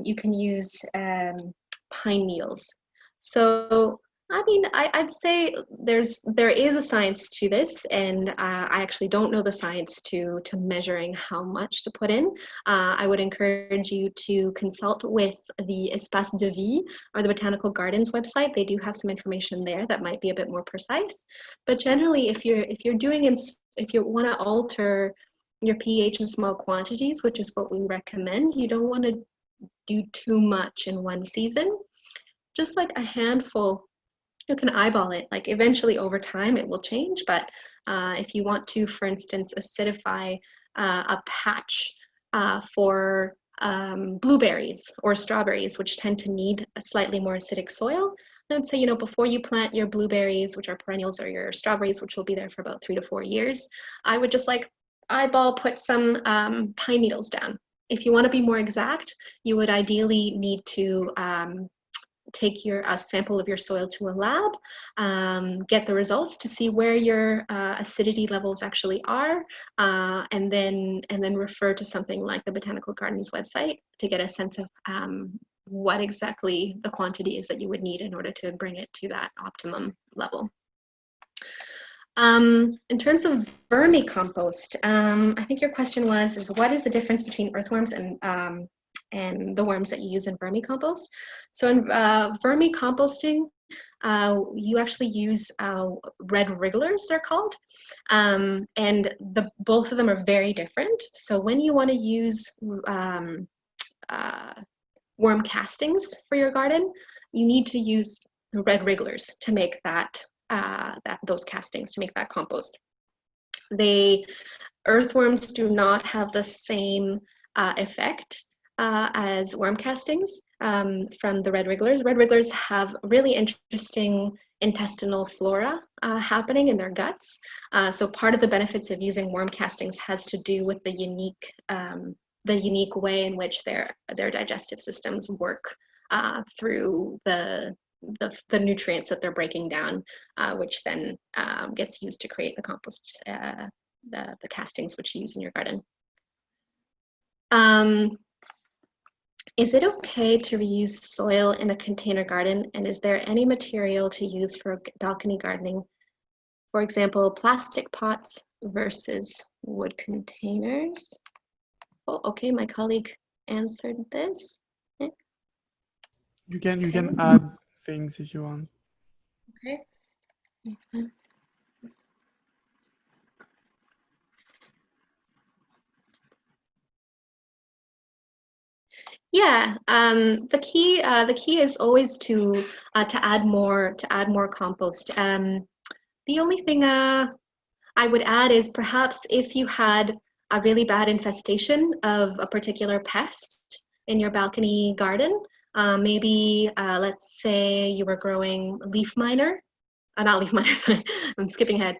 you can use pine needles. So I mean, I'd say there is a science to this, and I actually don't know the science to measuring how much to put in. I would encourage you to consult with the Espace de Vie or the Botanical Gardens website. They do have some information there that might be a bit more precise. But generally, if you want to alter your pH in small quantities, which is what we recommend, you don't want to do too much in one season. Just like a handful, you can eyeball it. Like, eventually over time it will change, but if you want to, for instance, acidify a patch for blueberries or strawberries, which tend to need a slightly more acidic soil, I would say, you know, before you plant your blueberries, which are perennials, or your strawberries, which will be there for about 3 to 4 years, I would just like eyeball put some pine needles down. If you want to be more exact, you would ideally need to take a sample of your soil to a lab, get the results to see where your acidity levels actually are, and then refer to something like the Botanical Gardens website to get a sense of what exactly the quantity is that you would need in order to bring it to that optimum level. In terms of vermicompost, I think your question was, what is the difference between earthworms and the worms that you use in vermicompost? So in vermicomposting, you actually use red wrigglers, they're called, and both of them are very different. So when you want to use worm castings for your garden, you need to use red wrigglers to make those castings, to make that compost. Earthworms do not have the same effect as worm castings from the red wrigglers. Red wrigglers have really interesting intestinal flora happening in their guts. So part of the benefits of using worm castings has to do with the unique way in which their digestive systems work through the nutrients that they're breaking down, which then gets used to create the compost, the castings which you use in your garden. Is it okay to reuse soil in a container garden? And is there any material to use for balcony gardening For example, plastic pots versus wood containers. Oh, okay, my colleague answered this. Okay. You can add things if you want. Okay. Yeah, the key is always to add more compost. The only thing I would add is perhaps if you had a really bad infestation of a particular pest in your balcony garden, maybe let's say you were growing leaf miner, not leaf miner, sorry, I'm skipping ahead.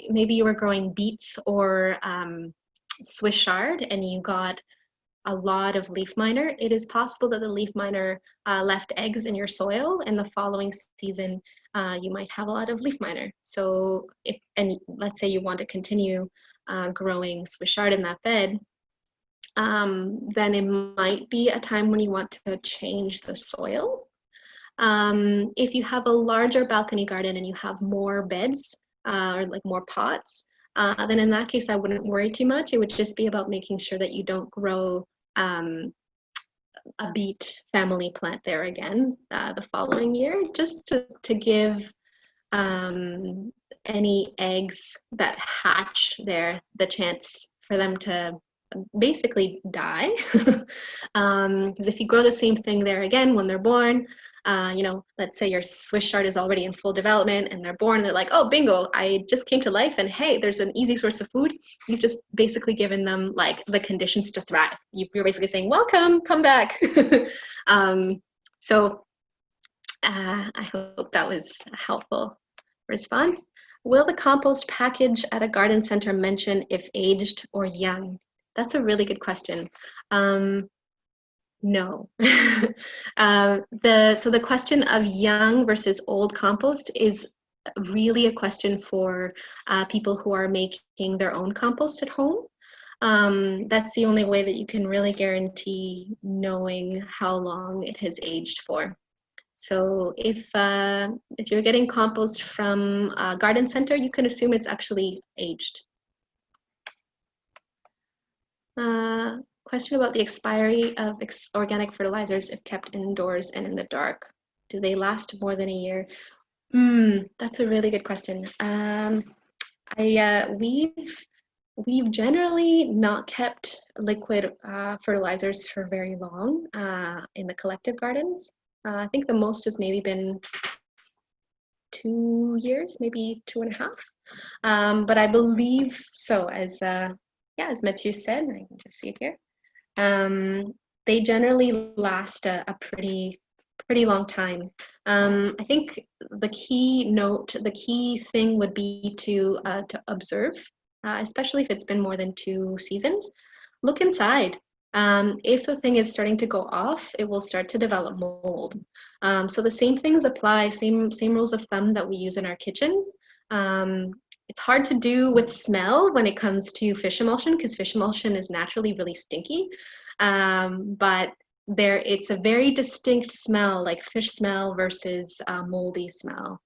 Maybe you were growing beets or Swiss chard and you got a lot of leaf miner. It is possible that the leaf miner left eggs in your soil, and the following season you might have a lot of leaf miner. So let's say you want to continue growing Swiss chard in that bed, then it might be a time when you want to change the soil. If you have a larger balcony garden and you have more beds or like more pots, then in that case, I wouldn't worry too much. It would just be about making sure that you don't grow a beet family plant there again the following year, just to give any eggs that hatch there the chance for them to basically die. Because if you grow the same thing there again when they're born, let's say your Swiss chard is already in full development and they're born, they're like, oh, bingo, I just came to life and hey, there's an easy source of food. You've just basically given them like the conditions to thrive. You're basically saying, welcome, come back. So I hope that was a helpful response. Will the compost package at a garden center mention if aged or young? That's a really good question. No. So the question of young versus old compost is really a question for people who are making their own compost at home. That's the only way that you can really guarantee knowing how long it has aged for. So if you're getting compost from a garden center, you can assume it's actually aged. Question about the expiry of organic fertilizers if kept indoors and in the dark. Do they last more than a year? That's a really good question. We've generally not kept liquid fertilizers for very long in the collective gardens. I think the most has maybe been 2 years, maybe 2.5. But I believe so, as Mathieu said, I can just see it here. They generally last a pretty long time. I think the key thing would be to observe, especially if it's been more than 2 seasons. Look inside. If the thing is starting to go off, it will start to develop mold. So the same things apply, same rules of thumb that we use in our kitchens. It's hard to do with smell when it comes to fish emulsion because fish emulsion is naturally really stinky. But it's a very distinct smell, like fish smell versus moldy smell.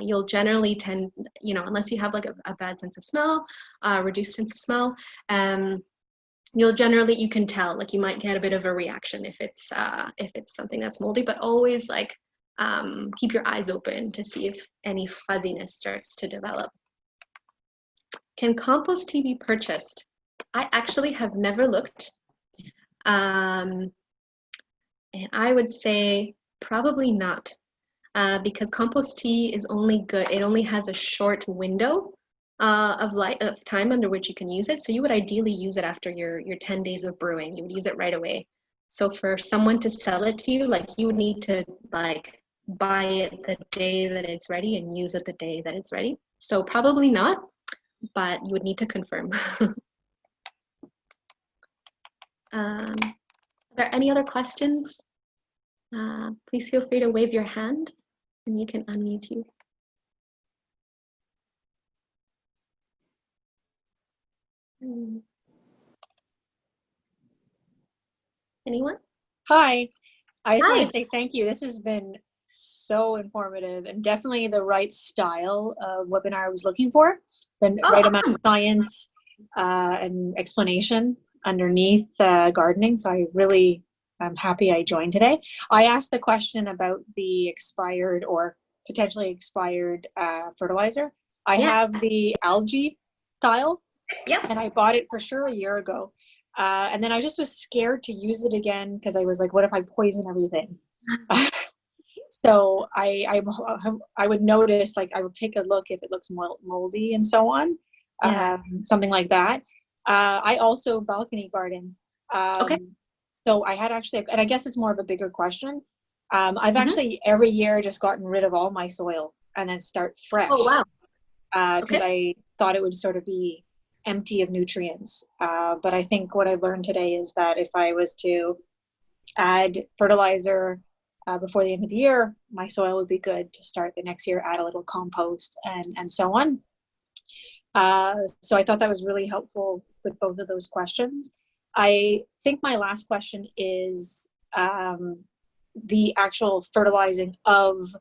You'll generally tend, unless you have like a bad sense of smell, reduced sense of smell, you can tell, like you might get a bit of a reaction if it's something that's moldy, but always like keep your eyes open to see if any fuzziness starts to develop. Can compost tea be purchased? I actually have never looked. And I would say probably not, because compost tea is only good. It only has a short window of time under which you can use it. So you would ideally use it after your 10 days of brewing. You would use it right away. So for someone to sell it to you, like you would need to like buy it the day that it's ready and use it the day that it's ready. So probably not, but you would need to confirm. Are there any other questions? Please feel free to wave your hand and we can unmute you. Anyone? Hi. I just want Hi. to say thank you. This has been so informative and definitely the right style of webinar I was looking for. The Oh, right amount awesome. of science and explanation underneath gardening. So I'm happy I joined today. I asked the question about the expired or potentially expired fertilizer. I Yeah. have the algae style, Yep. and I bought it for sure a year ago. And then I just was scared to use it again because I was like, what if I poison everything? So I would notice, like, I would take a look if it looks moldy and so on, Yeah. something like that. I also balcony garden. Okay. So I had actually, and I guess it's more of a bigger question. I've Mhm. actually every year just gotten rid of all my soil and then start fresh. Oh, wow. Because I thought it would sort of be empty of nutrients. But I think what I've learned today is that if I was to add fertilizer before the end of the year, my soil would be good to start the next year, add a little compost and so on. So I thought that was really helpful with both of those questions. I think my last question is the actual fertilizing of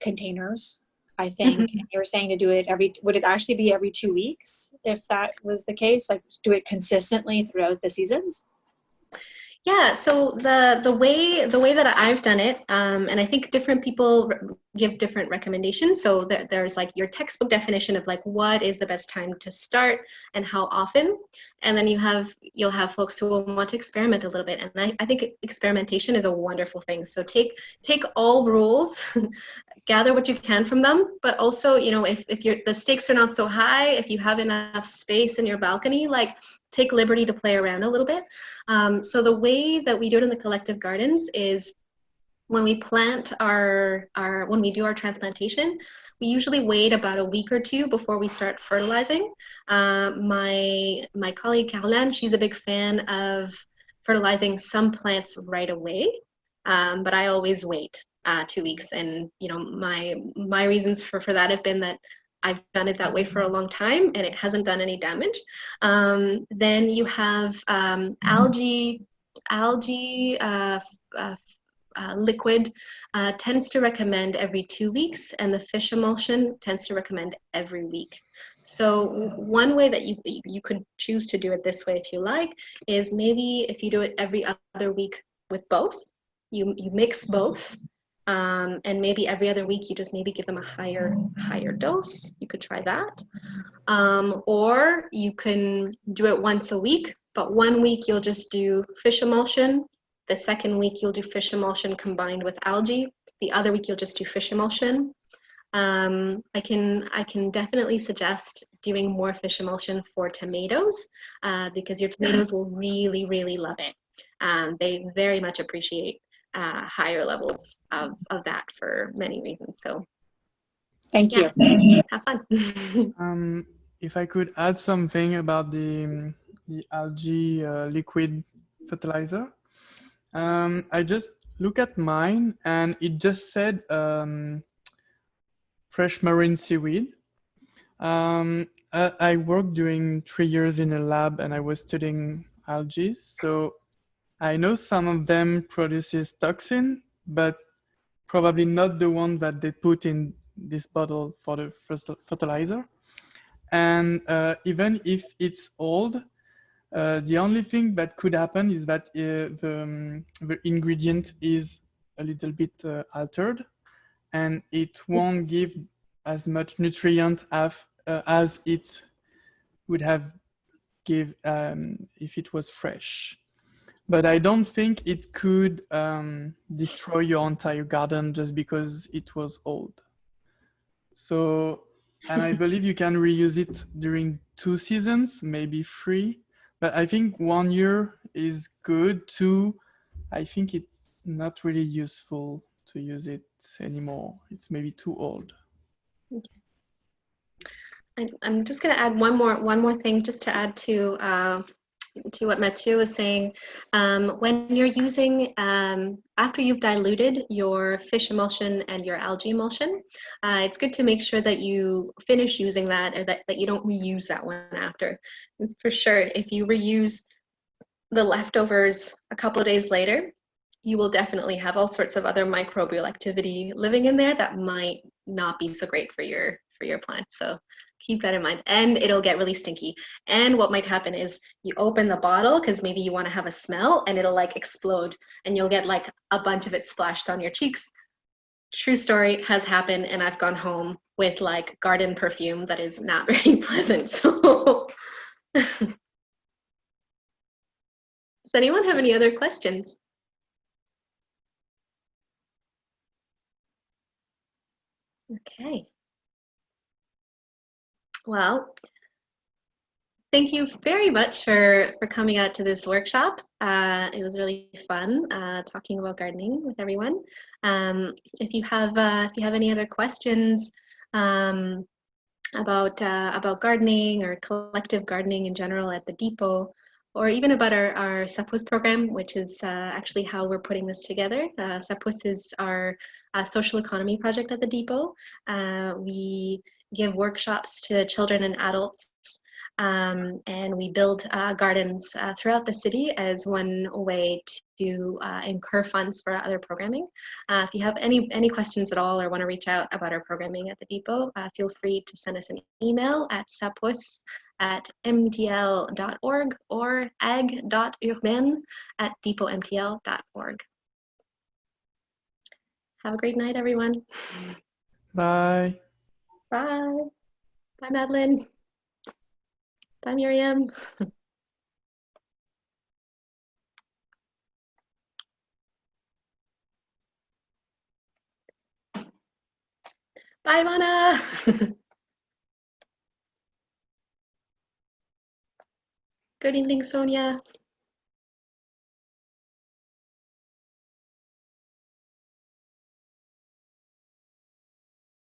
containers. I think you were saying to do it would it actually be every 2 weeks if that was the case? Like do it consistently throughout the seasons? Yeah, so the way that I've done it, and I think different people give different recommendations. So there's like your textbook definition of like what is the best time to start and how often, and then you'll have folks who will want to experiment a little bit. And I think experimentation is a wonderful thing. So take all rules, gather what you can from them, but also, you know, if the stakes are not so high, if you have enough space in your balcony, like take liberty to play around a little bit. So the way that we do it in the collective gardens is when we plant when we do our transplantation, we usually wait about a week or two before we start fertilizing. My colleague Caroline, she's a big fan of fertilizing some plants right away, but I always wait 2 weeks. And you know, my reasons for that have been that I've done it that way for a long time and it hasn't done any damage. Then you have algae liquid tends to recommend every 2 weeks, and the fish emulsion tends to recommend every week. So one way that you could choose to do it this way if you like is maybe if you do it every other week with both, you mix both. And maybe every other week you just maybe give them a higher dose. You could try that. Or you can do it once a week, but 1 week you'll just do fish emulsion. The second week you'll do fish emulsion combined with algae. The other week you'll just do fish emulsion. I can definitely suggest doing more fish emulsion for tomatoes because your tomatoes will really, really love it. They very much appreciate higher levels of that for many reasons. So Thank you. Have fun. If I could add something about the algae liquid fertilizer, I just look at mine and it just said fresh marine seaweed. I worked during 3 years in a lab and I was studying algae. So I know some of them produces toxin, but probably not the one that they put in this bottle for the fertilizer. And even if it's old, the only thing that could happen is that the ingredient is a little bit altered and it won't give as much nutrient as it would have give if it was fresh. But I don't think it could destroy your entire garden just because it was old. So, and I believe you can reuse it during 2 seasons, maybe 3. But I think 1 year is good. 2, I think it's not really useful to use it anymore. It's maybe too old. I'm just going to add one more thing just to add to what Mathieu was saying. When you're using, after you've diluted your fish emulsion and your algae emulsion, it's good to make sure that you finish using that or that you don't reuse that one after. It's for sure, if you reuse the leftovers a couple of days later, you will definitely have all sorts of other microbial activity living in there that might not be so great for your plant. So keep that in mind. And it'll get really stinky. And what might happen is you open the bottle because maybe you want to have a smell, and it'll like explode, and you'll get like a bunch of it splashed on your cheeks. True story, has happened, and I've gone home with like garden perfume that is not very pleasant. So does anyone have any other questions? Okay. Well, thank you very much for coming out to this workshop. It was really fun talking about gardening with everyone. If you have any other questions about gardening or collective gardening in general at the depot, or even about our SAPUS program, which is actually how we're putting this together. SAPUS is our social economy project at the depot. We give workshops to children and adults, and we build gardens throughout the city as one way to incur funds for other programming. If you have any questions at all or want to reach out about our programming at the depot, feel free to send us an email at sapus@mtl.org or ag.urbain@depotmtl.org. Have a great night, everyone. Bye. Bye. Bye, Madeline. Bye, Miriam. Bye, Mana. Good evening, Sonia.